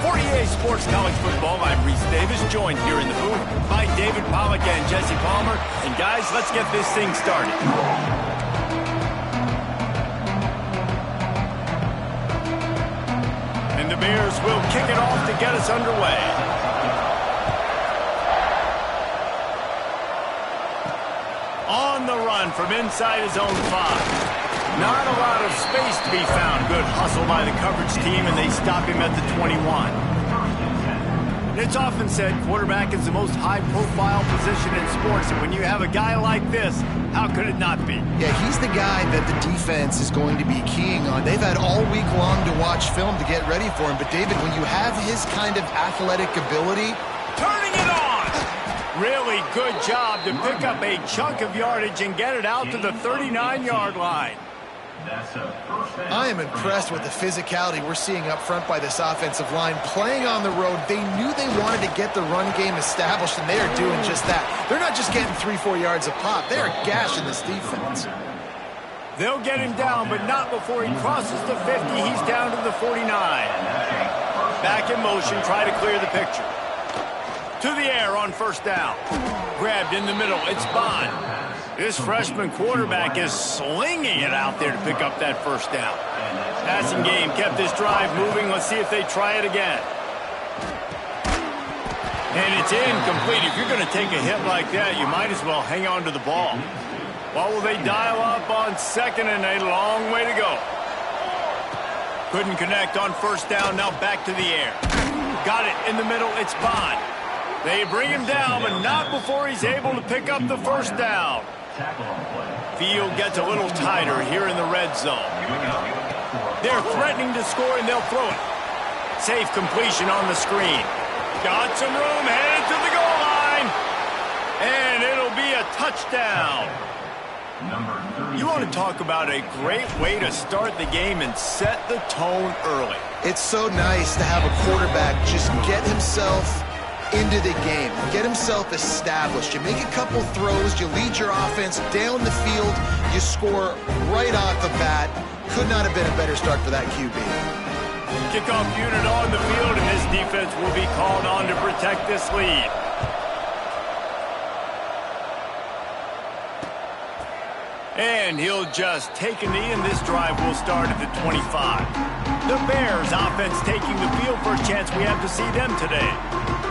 For EA Sports College Football, I'm Reese Davis, joined here in the booth by David Pollack and Jesse Palmer. And guys, let's get this thing started. And the Bears will kick it off to get us underway. On the run from inside his own 5. Not a lot of space to be found. Good hustle by the coverage team, and they stop him at the 21. And it's often said quarterback is the most high-profile position in sports, and when you have a guy like this, how could it not be? Yeah, he's the guy that the defense is going to be keying on. They've had all week long to watch film to get ready for him, but David, when you have his kind of athletic ability... Turning it on! Really good job to pick up a chunk of yardage and get it out to the 39-yard line. I am impressed with the physicality we're seeing up front by this offensive line. Playing on the road, they knew they wanted to get the run game established, and they are doing just that. They're not just getting 3-4 yards a pop. They are gashing this defense. They'll get him down, but not before he crosses the 50. He's down to the 49. Back in motion, try to clear the picture. To to the air on first down. Grabbed in the middle. It's Bond. This freshman quarterback is slinging it out there to pick up that first down. Passing game kept this drive moving. Let's see if they try it again. And it's incomplete. If you're going to take a hit like that, you might as well hang on to the ball. What will they dial up on second and a long way to go? Couldn't connect on first down. Now back to the air. Got it in the middle. It's Bond. They bring him down, but not before he's able to pick up the first down. Field gets a little tighter here in the red zone. They're threatening to score, and they'll throw it. Safe completion on the screen. Got some room, headed to the goal line. And it'll be a touchdown. You want to talk about a great way to start the game and set the tone early. It's so nice to have a quarterback just get himself into the game, get himself established. You make a couple throws, you lead your offense down the field, you score right off the bat. Could not have been a better start for that QB. Kickoff unit on the field, and this defense will be called on to protect this lead. And he'll just take a knee, and this drive will start at the 25. The Bears offense taking the field for a chance. We have to see them today.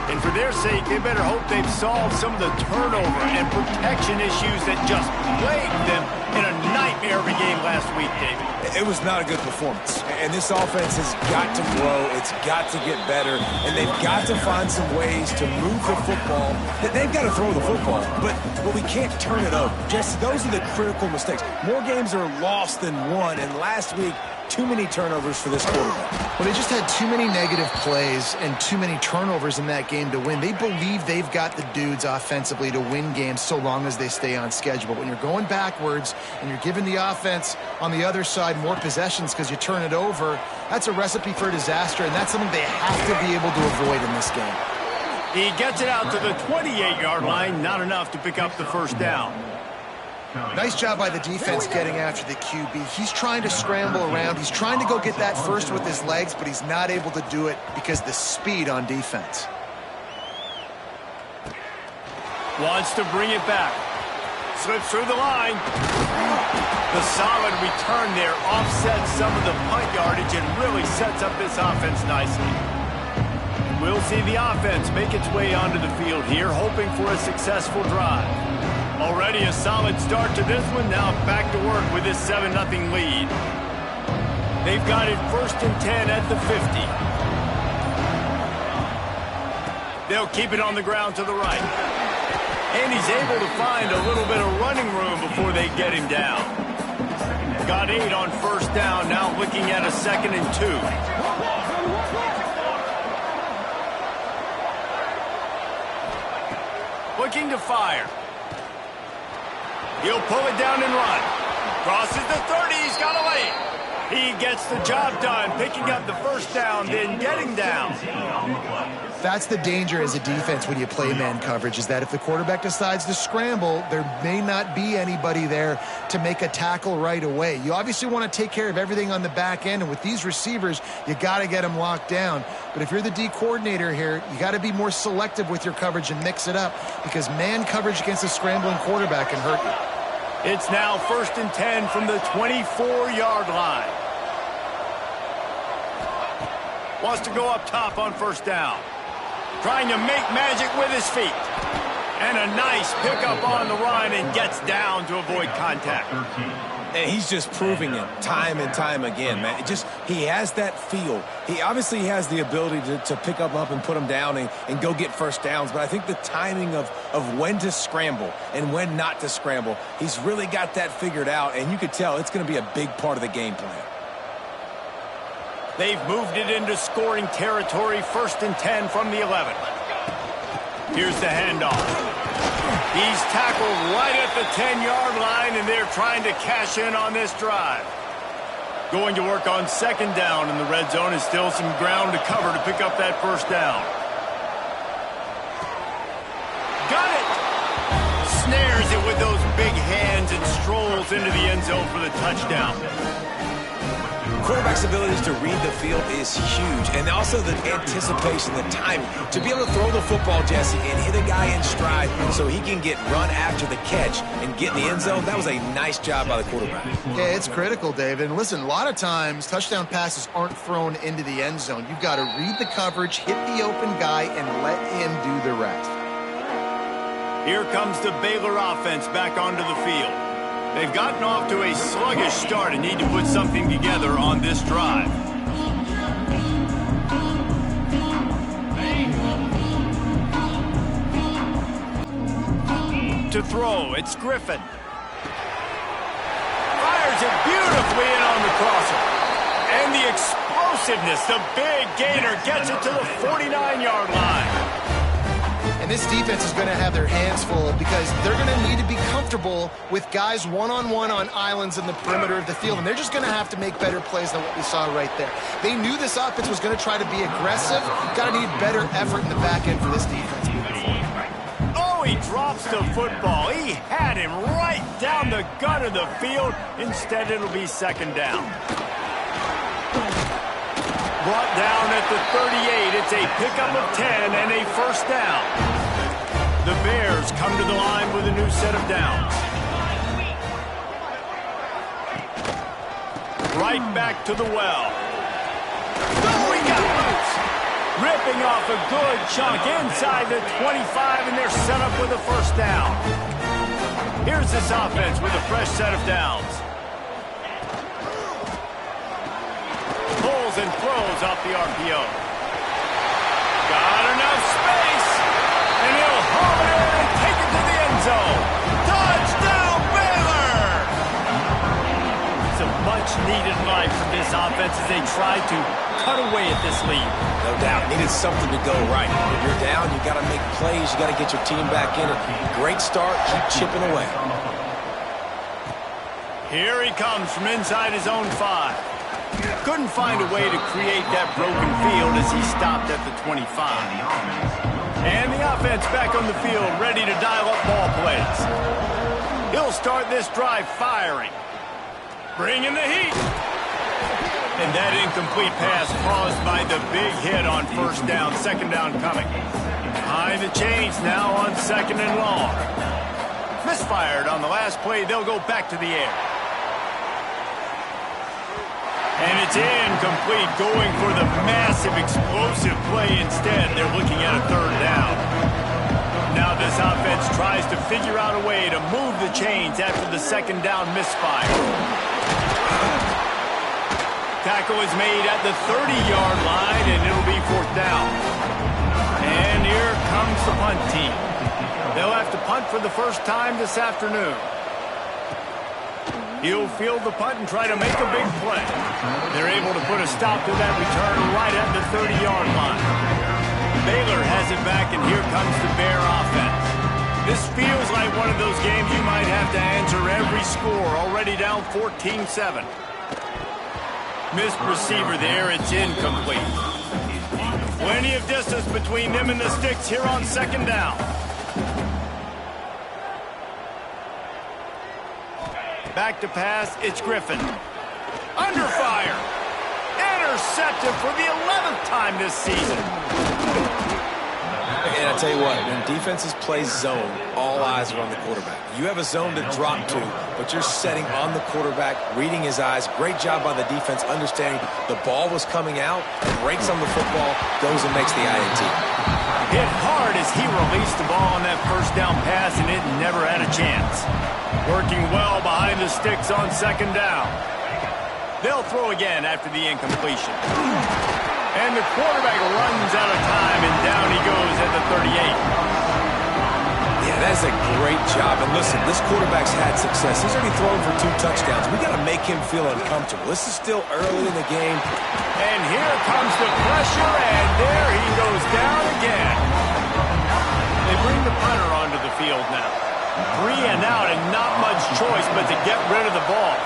And for their sake, they better hope they've solved some of the turnover and protection issues that just plagued them in a nightmare of a game last week, David. It was not a good performance. And this offense has got to grow. It's got to get better. And they've got to find some ways to move the football. They've got to throw the football, but we can't turn it over. Just those are the critical mistakes. More games are lost than won, and last week, too many turnovers for this quarterback. Well, they just had too many negative plays and too many turnovers in that game to win. They believe they've got the dudes offensively to win games so long as they stay on schedule. But when you're going backwards and you're giving the offense on the other side more possessions because you turn it over, that's a recipe for disaster, and that's something they have to be able to avoid in this game. He gets it out to the 28-yard line, not enough to pick up the first down. Nice job by the defense getting after the QB. He's trying to scramble around. He's trying to go get that first with his legs, but he's not able to do it because of the speed on defense. Wants to bring it back. Slips through the line. The solid return there offsets some of the punt yardage and really sets up this offense nicely. We'll see the offense make its way onto the field here, hoping for a successful drive. Already a solid start to this one. Now back to work with this 7-0 lead. They've got it 1st and 10 at the 50. They'll keep it on the ground to the right. And he's able to find a little bit of running room before they get him down. Got 8 on first down. Now looking at a 2nd and 2. Looking to fire. He'll pull it down and run. Crosses the 30. He's got away. He gets the job done, picking up the first down, then getting down. That's the danger as a defense when you play man coverage, is that if the quarterback decides to scramble, there may not be anybody there to make a tackle right away. You obviously want to take care of everything on the back end, and with these receivers, you got to get them locked down. But if you're the D coordinator here, you got to be more selective with your coverage and mix it up, because man coverage against a scrambling quarterback can hurt you. It's now 1st and 10 from the 24-yard line. Wants to go up top on first down. Trying to make magic with his feet. And a nice pickup on the run and gets down to avoid contact. And he's just proving it time and time again, man. He has that feel. He obviously has the ability to pick up and put him down and go get first downs. But I think the timing of when to scramble and when not to scramble, he's really got that figured out. And you could tell it's going to be a big part of the game plan. They've moved it into scoring territory, 1st and 10 from the 11. Here's the handoff. He's tackled right at the 10-yard line, and they're trying to cash in on this drive. Going to work on 2nd down in the red zone, and still some ground to cover to pick up that first down. Got it! Snares it with those big hands and strolls into the end zone for the touchdown. quarterback's ability to read the field is huge, and also the anticipation, the timing. To be able to throw the football, Jesse, and hit a guy in stride so he can get run after the catch and get in the end zone, that was a nice job by the quarterback. Yeah, it's critical, David. And listen, a lot of times touchdown passes aren't thrown into the end zone. You've got to read the coverage, hit the open guy, and let him do the rest. Here comes the Baylor offense back onto the field. They've gotten off to a sluggish start and need to put something together on this drive. To throw, it's Griffin. Fires it beautifully in on the crosser. And the explosiveness, the big gainer gets it to the 49-yard line. And this defense is going to have their hands full because they're going to need to be comfortable with guys one-on-one on islands in the perimeter of the field. And they're just going to have to make better plays than what we saw right there. They knew this offense was going to try to be aggressive. Got to need better effort in the back end for this defense moving forward. Oh, he drops the football. He had him right down the gut of the field. Instead, it'll be second down. Brought down at the 38. It's a pickup of 10 and a first down. The Bears come to the line with a new set of downs. Right back to the well. Oh, he got loose. Ripping off a good chunk inside the 25, and they're set up with a first down. Here's this offense with a fresh set of downs. Pulls and throws off the RPO. Got enough space, and he'll haul it in and take it to the end zone. Touchdown, Baylor! It's a much-needed life from this offense as they try to cut away at this lead. No doubt. Needed something to go right. If you're down, you got to make plays. You got to get your team back in it. Great start. Keep chipping away. Here he comes from inside his own 5. Couldn't find a way to create that broken field as he stopped at the 25. And the offense back on the field, ready to dial up ball plays. He'll start this drive firing. Bringing the heat. And that incomplete pass caused by the big hit on first down, second down coming. Behind the chains now on second and long. Misfired on the last play. They'll go back to the air. And it's incomplete, going for the massive explosive play instead. They're looking at a third down. Now this offense tries to figure out a way to move the chains after the second down misfire. Tackle is made at the 30-yard line, and it'll be fourth down. And here comes the punt team. They'll have to punt for the first time this afternoon. He'll field the punt and try to make a big play. They're able to put a stop to that return right at the 30-yard line. Baylor has it back, and here comes the Bear offense. This feels like one of those games you might have to answer every score, already down 14-7. Missed receiver there, it's incomplete. Plenty of distance between them and the sticks here on second down. Back to pass, it's Griffin. Under fire. Intercepted for the 11th time this season. And I tell you what, when defenses play zone, all eyes are on the quarterback. You have a zone to drop to, but you're setting on the quarterback, reading his eyes. Great job by the defense, understanding the ball was coming out, breaks on the football, goes and makes the INT. Hit hard as he released the ball on that first down pass, and it never had a chance. Working well behind the sticks on second down. They'll throw again after the incompletion. And the quarterback runs out of time, and down he goes at the 38. Yeah, that's a great job. And listen, this quarterback's had success. He's already thrown for 2 touchdowns. We got to make him feel uncomfortable. This is still early in the game. And here comes the pressure, and there he goes down again. They bring the punter onto the field now. 3 and out, and not much choice but to get rid of the ball.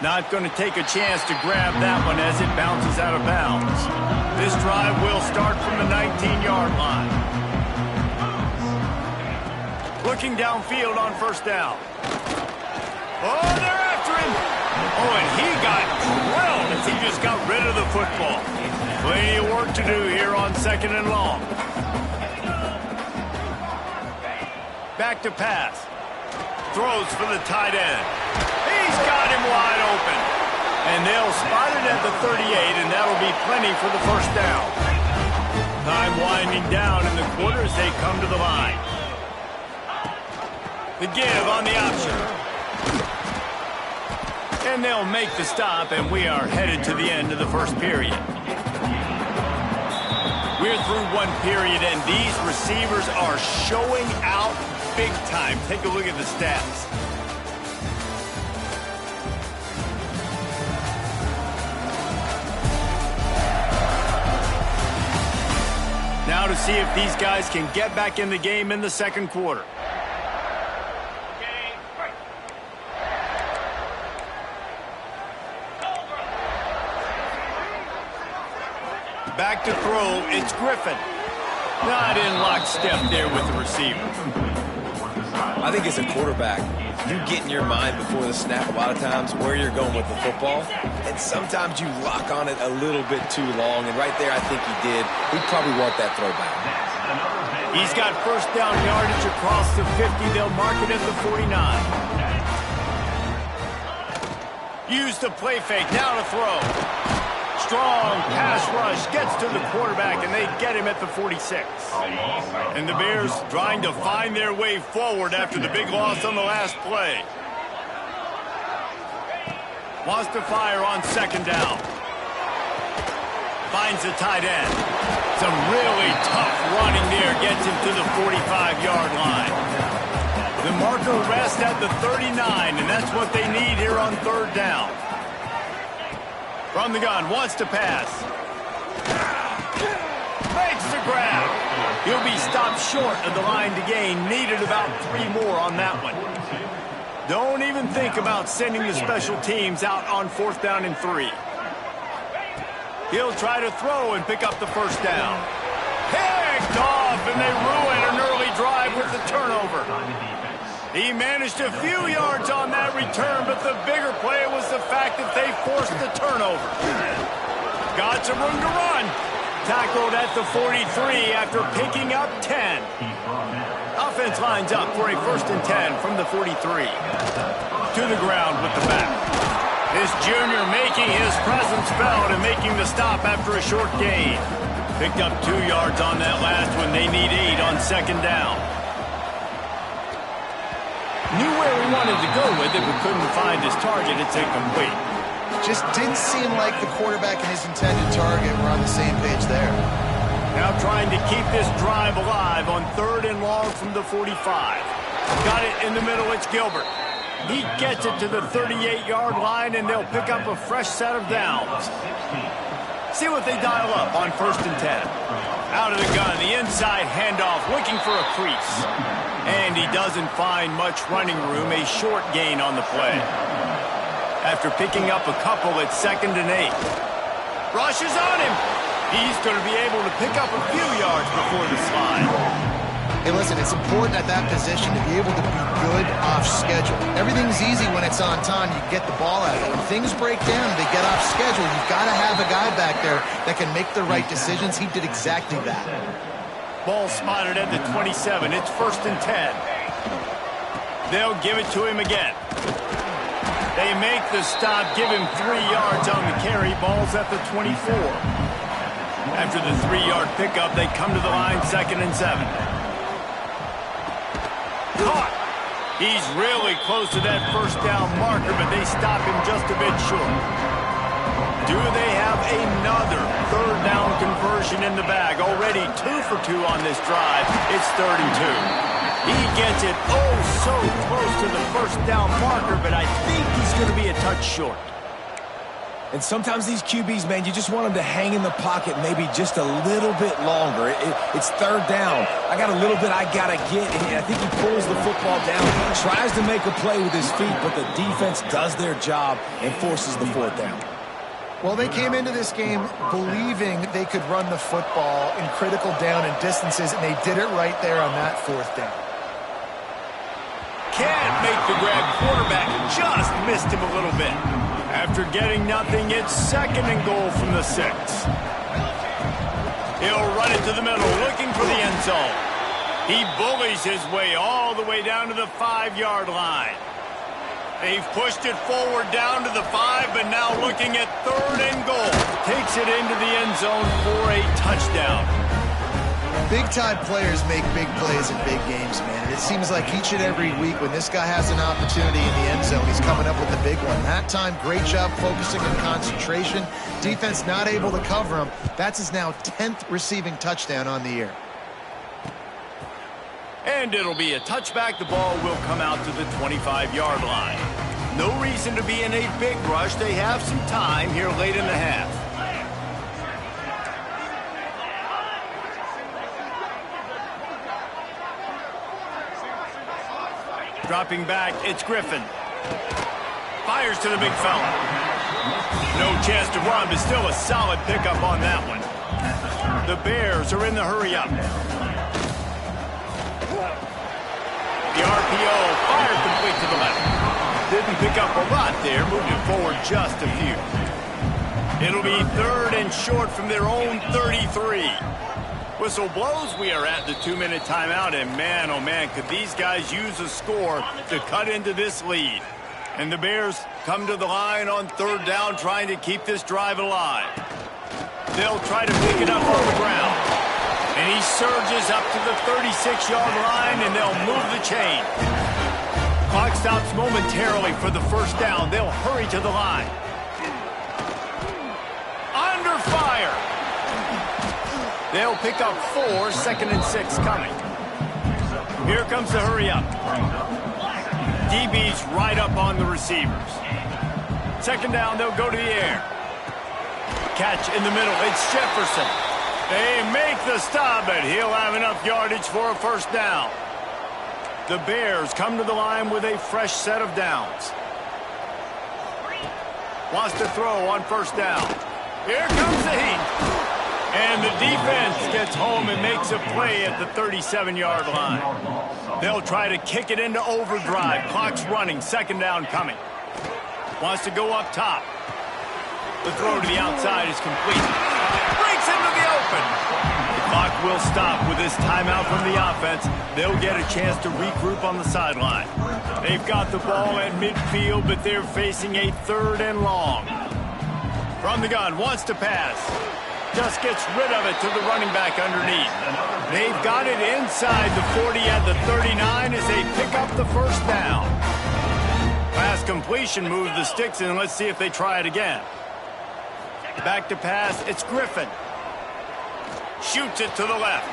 Not going to take a chance to grab that one as it bounces out of bounds. This drive will start from the 19-yard line. looking downfield on first down. Oh, they're after him. Oh, and he got drilled as he just got rid of the football. Plenty of work to do here on 2nd and long. Back to pass. Throws for the tight end. He's got him wide open. And they'll spot it at the 38, and that'll be plenty for the first down. Time winding down in the quarter as they come to the line. The give on the option. And they'll make the stop, and we are headed to the end of the first period. We're through one period, and these receivers are showing out big time. Take a look at the stats. Now to see if these guys can get back in the game in the second quarter. Back to throw, it's Griffin. Not in lockstep there with the receiver. I think as a quarterback, you get in your mind before the snap a lot of times where you're going with the football, and sometimes you lock on it a little bit too long, and right there I think he did. He'd probably want that throwback. He's got first down yardage across the 50. They'll mark it at the 49. Use the play fake, now to throw. Strong pass rush, gets to the quarterback, and they get him at the 46. And the Bears trying to find their way forward after the big loss on the last play. Wants to fire on 2nd down. Finds the tight end. Some really tough running there, gets him to the 45-yard line. The marker rests at the 39, and that's what they need here on 3rd down. From the gun, wants to pass. Makes the grab. He'll be stopped short of the line to gain. Needed about 3 more on that one. Don't even think about sending the special teams out on 4th down and 3. He'll try to throw and pick up the first down. Picked off, and they ruin an early drive with the turnover. He managed a few yards on that return, but the bigger play was the fact that they forced the turnover. Got some room to run. Tackled at the 43 after picking up 10. Offense lines up for a 1st and 10 from the 43. To the ground with the back. This junior making his presence felt and making the stop after a short gain. Picked up 2 yards on that last one. They need 8 on 2nd down. Knew where we wanted to go with it, but couldn't find his target. It's incomplete. Just didn't seem like the quarterback and his intended target were on the same page there. Now trying to keep this drive alive on 3rd and long from the 45. Got it in the middle, it's Gilbert. He gets it to the 38-yard line, and they'll pick up a fresh set of downs. See what they dial up on 1st and 10. Out of the gun, the inside handoff, looking for a crease. And he doesn't find much running room, a short gain on the play. After picking up a couple, it's 2nd and 8. Rushes on him. He's going to be able to pick up a few yards before the slide. Hey, listen, it's important at that position to be able to be good off schedule. Everything's easy when it's on time. You get the ball out of it. When things break down, they get off schedule. You've got to have a guy back there that can make the right decisions. He did exactly that. Ball spotted at the 27. It's 1st and 10. They'll give it to him again. They make the stop, give him 3 yards on the carry. Ball's at the 24. After the 3-yard pickup, they come to the line, 2nd and 7. Caught. He's really close to that first down marker, but they stop him just a bit short. Do they have another 3rd down conversion in the bag? Already 2 for 2 on this drive. It's 3rd and 2. He gets it so close to the first down marker, but I think he's going to be a touch short. And sometimes these QBs, man, you just want them to hang in the pocket maybe just a little bit longer. It's 3rd down. I got a little bit I got to get, and I think he pulls the football down, tries to make a play with his feet, but the defense does their job and forces the 4th down. Well, they came into this game believing they could run the football in critical down and distances, and they did it right there on that 4th down. can't make the grab. Quarterback just missed him a little bit. After getting nothing, it's 2nd and goal from the 6. He'll run it to the middle, looking for the end zone. He bullies his way all the way down to the 5-yard line. They've pushed it forward down to the 5, but now looking at 3rd and goal. Takes it into the end zone for a touchdown. Big-time players make big plays in big games, man. And it seems like each and every week when this guy has an opportunity in the end zone, he's coming up with the big one. That time, great job focusing on concentration. Defense not able to cover him. That's his now 10th receiving touchdown on the year. And it'll be a touchback. The ball will come out to the 25-yard line. No reason to be in a big rush. They have some time here late in the half. Dropping back, it's Griffin. Fires to the big fella. No chance to run, but still a solid pickup on that one. The Bears are in the hurry-up. The RPO fired complete to the left. Didn't pick up a lot there, moving it forward just a few. It'll be 3rd and short from their own 33. Whistle blows, we are at the 2-minute timeout, and man, oh man, could these guys use a score to cut into this lead. And the Bears come to the line on 3rd down, trying to keep this drive alive. They'll try to pick it up on the ground. And he surges up to the 36-yard line, and they'll move the chain. Clock stops momentarily for the 1st down. They'll hurry to the line. Under fire. They'll pick up 4, 2nd and 6 coming. Here comes the hurry-up. DB's right up on the receivers. 2nd down, they'll go to the air. Catch in the middle, it's Jefferson. They make the stop, but he'll have enough yardage for a 1st down. The Bears come to the line with a fresh set of downs. Wants to throw on 1st down. Here comes the heat. And the defense gets home and makes a play at the 37-yard line. They'll try to kick it into overdrive. Clock's running. 2nd down coming. Wants to go up top. The throw to the outside is complete. Breaks into the open. The clock will stop with this timeout from the offense. They'll get a chance to regroup on the sideline. They've got the ball at midfield, but they're facing a 3rd and long. From the gun, wants to pass. Just gets rid of it to the running back underneath. They've got it inside the 40 at the 39 as they pick up the 1st down. Pass completion moves the sticks, and let's see if they try it again. Back to pass, it's Griffin. Shoots it to the left.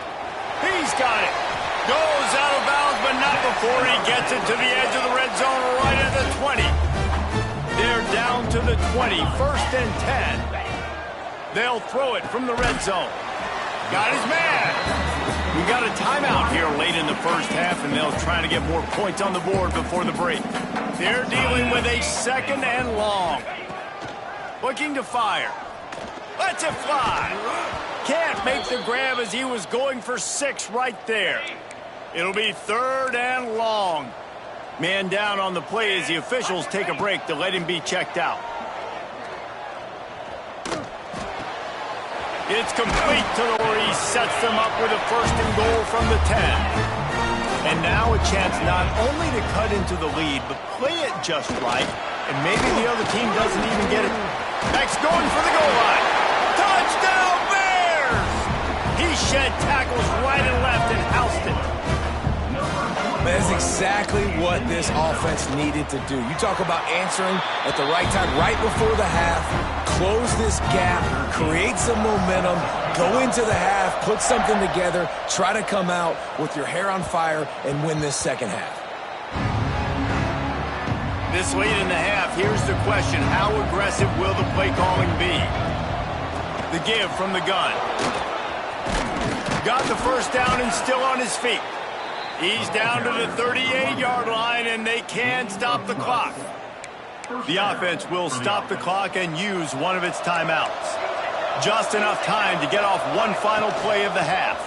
He's got it. Goes out of bounds, but not before he gets it to the edge of the red zone right at the 20. They're down to the 20, 1st and 10. They'll throw it from the red zone. Got his man. We got a timeout here late in the 1st half, and they'll try to get more points on the board before the break. They're dealing with a 2nd and long. Looking to fire. Lets it fly. Can't make the grab as he was going for 6 right there. It'll be 3rd and long. Man down on the play as the officials take a break to let him be checked out. It's complete to where he sets them up with a 1st and goal from the 10. And now a chance not only to cut into the lead, but play it just right. And maybe the other team doesn't even get it. Next going for the goal line. Touchdown Bears! He shed tackles right and left and housed it. That's exactly what this offense needed to do. You talk about answering at the right time, right before the half, close this gap, create some momentum, go into the half, put something together, try to come out with your hair on fire and win this 2nd half. This late in the half, here's the question. How aggressive will the play calling be? The give from the gun. Got the 1st down and still on his feet. He's down to the 38-yard line, and they can't stop the clock. The offense will stop the clock and use one of its timeouts. Just enough time to get off one final play of the half.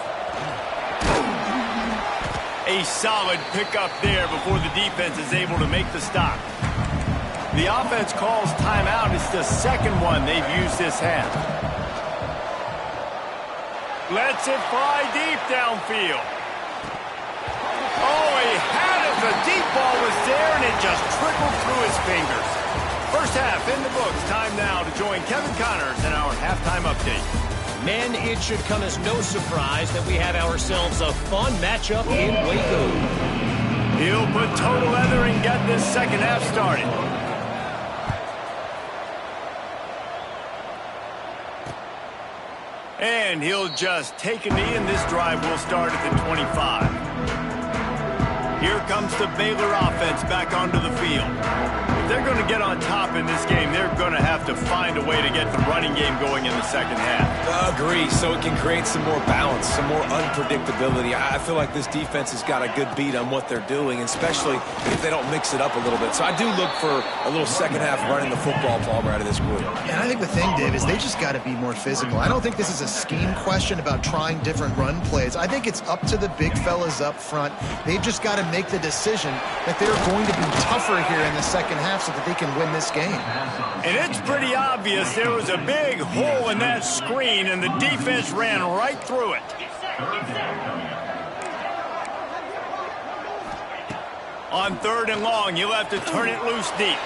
A solid pickup there before the defense is able to make the stop. The offense calls timeout. It's the second one they've used this half. Lets it fly deep downfield. Oh, he had it. The deep ball was there, and it just trickled through his fingers. First half in the books. Time now to join Kevin Connors in our halftime update. Men, it should come as no surprise that we have ourselves a fun matchup in Waco. He'll put total leather and get this second half started. And he'll just take a knee, and this drive will start at the 25. Here comes the Baylor offense back onto the field. If they're going to get on top in this game, they're going to have to find a way to get the running game going in the second half. Agree, so it can create some more balance, some more unpredictability. I feel like this defense has got a good beat on what they're doing, especially if they don't mix it up a little bit. So I do look for a little second half running the football Palmer out of this group. And I think the thing, Dave, is they just got to be more physical. I don't think this is a scheme question about trying different run plays. I think it's up to the big fellas up front. They've just got to make the decision that they're going to be tougher here in the second half so that they can win this game. And it's pretty obvious there was a big hole in that screen, and the defense ran right through it. On 3rd and long, you'll have to turn it loose deep.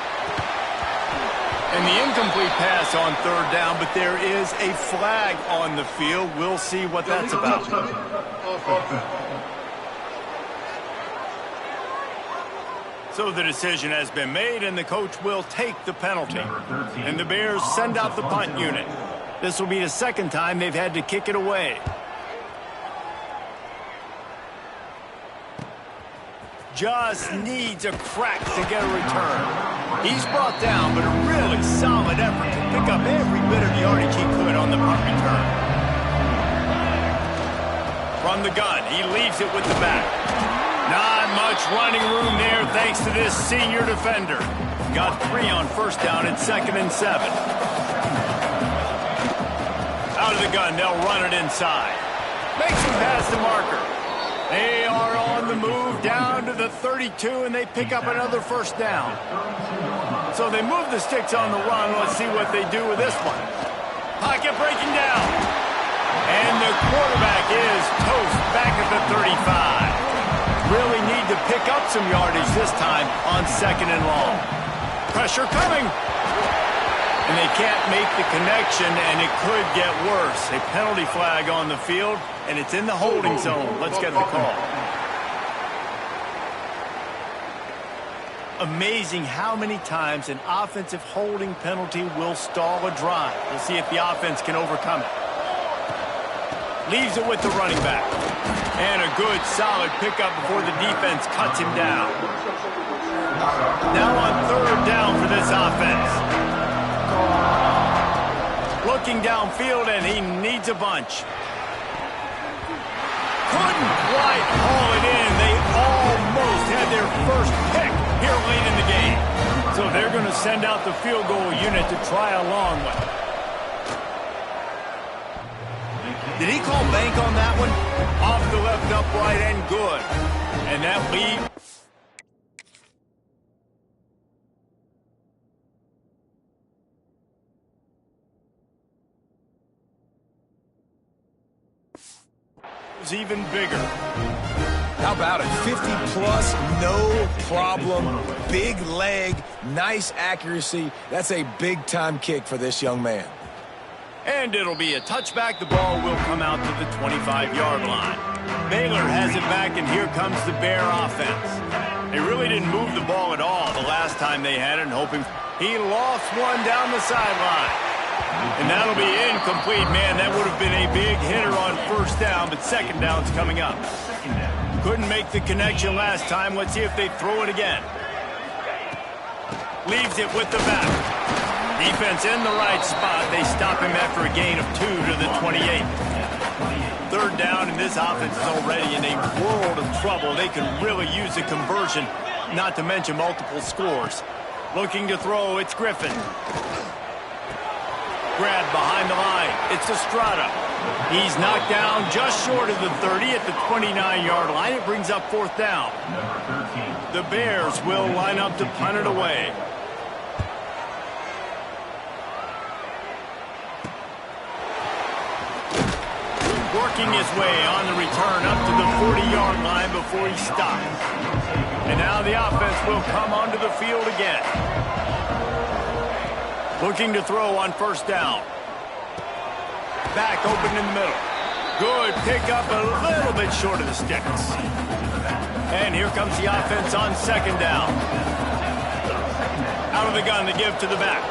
And the incomplete pass on 3rd down, but there is a flag on the field. We'll see what that's about. So the decision has been made, and the coach will take the penalty. And the Bears send out the punt unit. This will be the second time they've had to kick it away. Just needs a crack to get a return. He's brought down, but a really solid effort to pick up every bit of yardage he could on the punt return. From the gun, he leaves it with the back. Not much running room there thanks to this senior defender. Got 3 on 1st down and 2nd and 7. Out of the gun, they'll run it inside. Makes him pass the marker. They are on the move down to the 32, and they pick up another 1st down. So they move the sticks on the run. Let's see what they do with this one. Pocket breaking down. And the quarterback is toast back at the 35. Really need to pick up some yardage this time on 2nd and long. Pressure coming. And they can't make the connection, and it could get worse. A penalty flag on the field, and it's in the holding zone. Let's get the call. Amazing how many times an offensive holding penalty will stall a drive. We'll see if the offense can overcome it. Leaves it with the running back. And a good, solid pickup before the defense cuts him down. Now on 3rd down for this offense. Looking downfield, and he needs a bunch. Couldn't quite haul it in. They almost had their first pick here late in the game. So they're going to send out the field goal unit to try a long one. Did he call bank on that one? Off the left upright and good. And that lead is even bigger. How about it? 50-plus, no problem. Big leg, nice accuracy. That's a big-time kick for this young man. And it'll be a touchback. The ball will come out to the 25-yard line. Baylor has it back, and here comes the Bear offense. They really didn't move the ball at all the last time they had it, and hoping he lost one down the sideline. And that'll be incomplete, man. That would have been a big hitter on 1st down, but 2nd down's coming up. Couldn't make the connection last time. Let's see if they throw it again. Leaves it with the back. Defense in the right spot. They stop him after a gain of 2 to the 28. 3rd down, and this offense is already in a world of trouble. They can really use a conversion, not to mention multiple scores. Looking to throw, it's Griffin. Grab behind the line. It's Estrada. He's knocked down just short of the 30 at the 29-yard line. It brings up 4th down. The Bears will line up to punt it away. Working his way on the return up to the 40-yard line before he stops. And now the offense will come onto the field again. Looking to throw on 1st down. Back open in the middle. Good pickup, a little bit short of the sticks. And here comes the offense on 2nd down. Out of the gun to give to the back.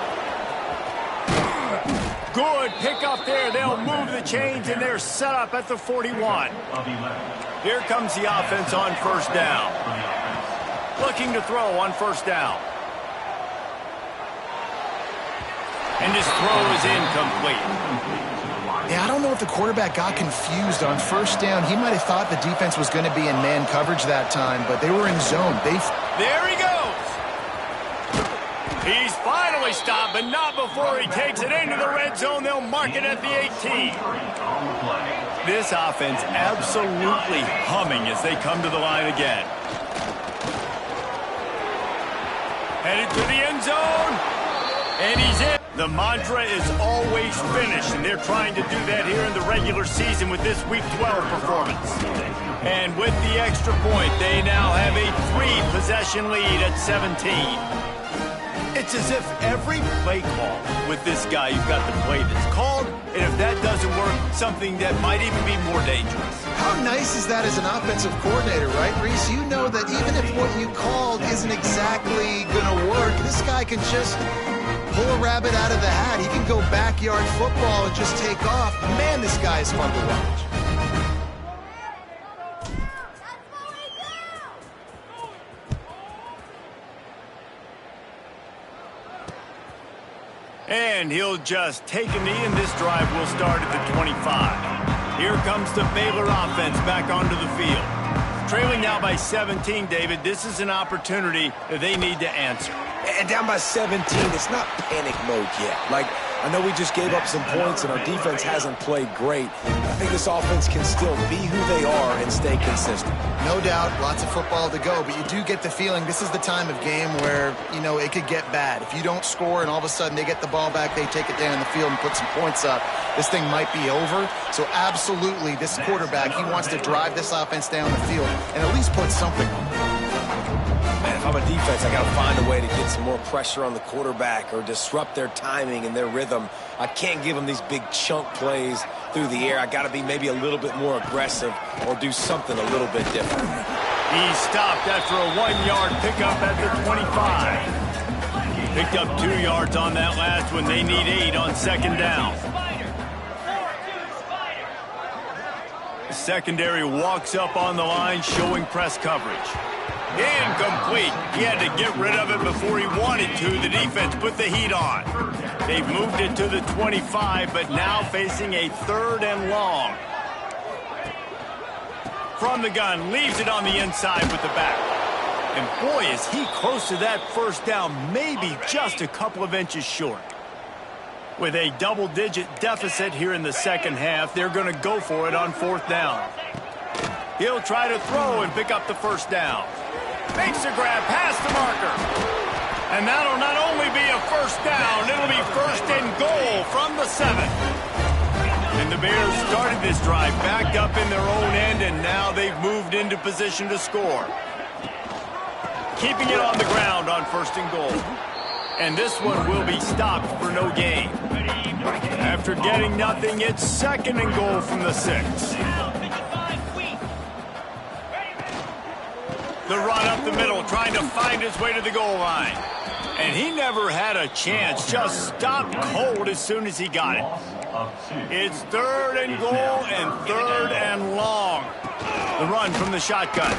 Good pickup there. They'll move the chains, and they're set up at the 41. Here comes the offense on 1st down. Looking to throw on 1st down. And his throw is incomplete. Yeah, I don't know if the quarterback got confused on 1st down. He might have thought the defense was going to be in man coverage that time, but they were in zone. There he goes. He's finally stopped, but not before he takes it into the red zone. They'll mark it at the 18. This offense absolutely humming as they come to the line again. Headed to the end zone. And he's in. The mantra is always finish, and they're trying to do that here in the regular season with this Week 12 performance. And with the extra point, they now have a 3-possession lead at 17. It's as if every play call with this guy, you've got the play that's called, and if that doesn't work, something that might even be more dangerous. How nice is that as an offensive coordinator, right, Reese? You know that even if what you called isn't exactly going to work, this guy can just pull a rabbit out of the hat. He can go backyard football and just take off. Man, this guy is fun to watch. And he'll just take a knee, and this drive will start at the 25. Here comes the Baylor offense back onto the field. Trailing now by 17, David. This is an opportunity that they need to answer. And down by 17, it's not panic mode yet. Like, I know we just gave up some points and our defense hasn't played great. I think this offense can still be who they are and stay consistent. No doubt, lots of football to go, but you do get the feeling this is the time of game where, you know, it could get bad. If you don't score and all of a sudden they get the ball back, they take it down the field and put some points up, this thing might be over. So absolutely, this quarterback, he wants to drive this offense down the field and at least put something on it. Man, if I'm a defense, I got to find a way to get some more pressure on the quarterback or disrupt their timing and their rhythm. I can't give them these big chunk plays through the air. I got to be maybe a little bit more aggressive or do something a little bit different. He stopped after a 1-yard pickup at the 25. Picked up 2 yards on that last one. They need 8 on 2nd down. The secondary walks up on the line, showing press coverage. Incomplete. He had to get rid of it before he wanted to. The defense put the heat on. They've moved it to the 25, but now facing a 3rd and long. From the gun, leaves it on the inside with the back. And boy, is he close to that 1st down, maybe just a couple of inches short. With a double-digit deficit here in the 2nd half, they're going to go for it on 4th down. He'll try to throw and pick up the 1st down. Makes a grab past the marker. And that'll not only be a 1st down, it'll be 1st and goal from the 7. And the Bears started this drive backed up in their own end, and now they've moved into position to score. Keeping it on the ground on 1st and goal. And this one will be stopped for no gain. After getting nothing, it's 2nd and goal from the 6. The run up the middle, trying to find his way to the goal line. And he never had a chance, just stopped cold as soon as he got it. It's 3rd and goal and 3rd and long. The run from the shotgun.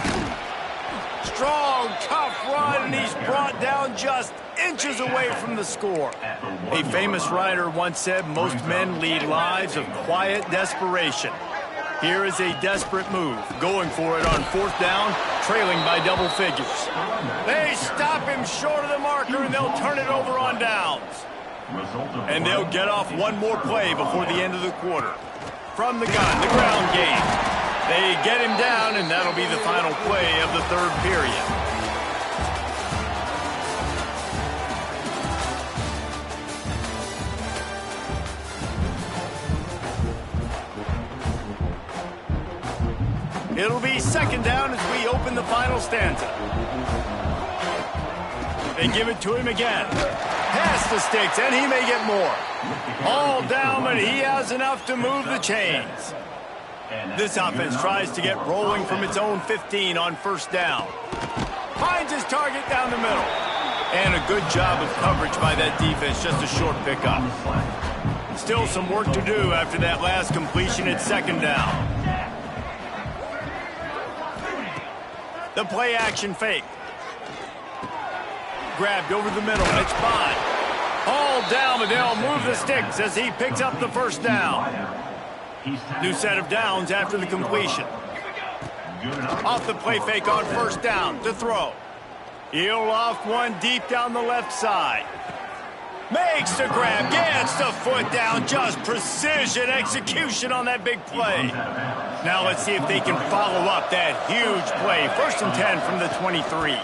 Strong, tough run, and he's brought down just inches away from the score. A famous writer once said, most men lead lives of quiet desperation. Here is a desperate move, going for it on 4th down, trailing by double figures. They stop him short of the marker, and they'll turn it over on downs. And they'll get off one more play before the end of the quarter. from the gun, the ground game. They get him down, and that'll be the final play of the third period. It'll be second down as we open the final stanza. They give it to him again. Pass the sticks, and he may get more. All down, but he has enough to move the chains. This offense tries to get rolling from its own 15 on first down. Finds his target down the middle. And a good job of coverage by that defense, just a short pickup. Still some work to do after that last completion at second down. The play action fake. Grabbed over the middle, and it's Bond. All down, but they'll move the sticks as he picks up the first down. New set of downs after the completion. Off the play fake on first down to throw. He'll loft one deep down the left side. Makes the grab, gets the foot down, just precision execution on that big play. Now let's see if they can follow up that huge play. First and 10 from the 23.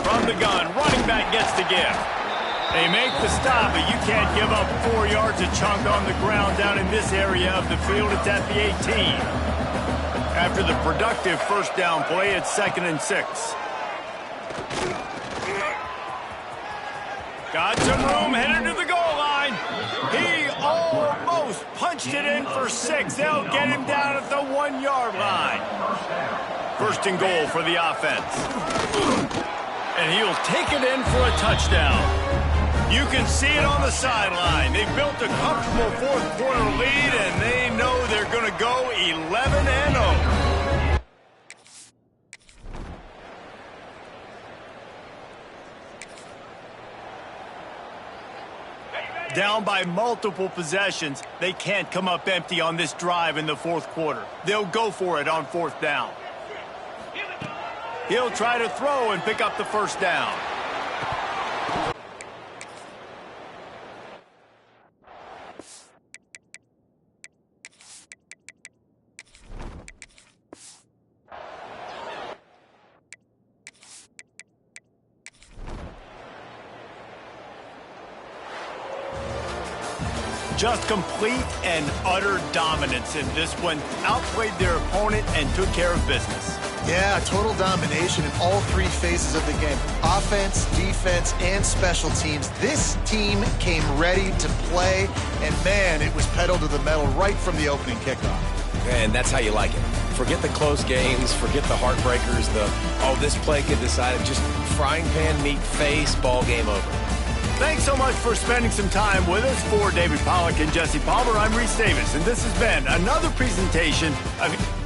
From the gun, running back gets the gift. They make the stop, but you can't give up 4 yards a chunk on the ground down in this area of the field. It's at the 18. After the productive first down play, it's second and 6. Got some room, headed to the goal line. He almost punched it in for 6. They'll get him down at the 1-yard line. First and goal for the offense. And he'll take it in for a touchdown. You can see it on the sideline. They've built a comfortable fourth quarter lead, and they know they're going to go 11-0. Down by multiple possessions, they can't come up empty on this drive in the fourth quarter. They'll go for it on fourth down. He'll try to throw and pick up the first down. Just complete and utter dominance in this one. Outplayed their opponent and took care of business. Yeah, total domination in all 3 phases of the game. Offense, defense, and special teams. This team came ready to play, and man, it was pedal to the metal right from the opening kickoff. And that's how you like it. Forget the close games, forget the heartbreakers, this play could decide it. Just frying pan, meat face, ball game over. Thanks so much for spending some time with us. For David Pollack and Jesse Palmer, I'm Reese Davis, and this has been another presentation of...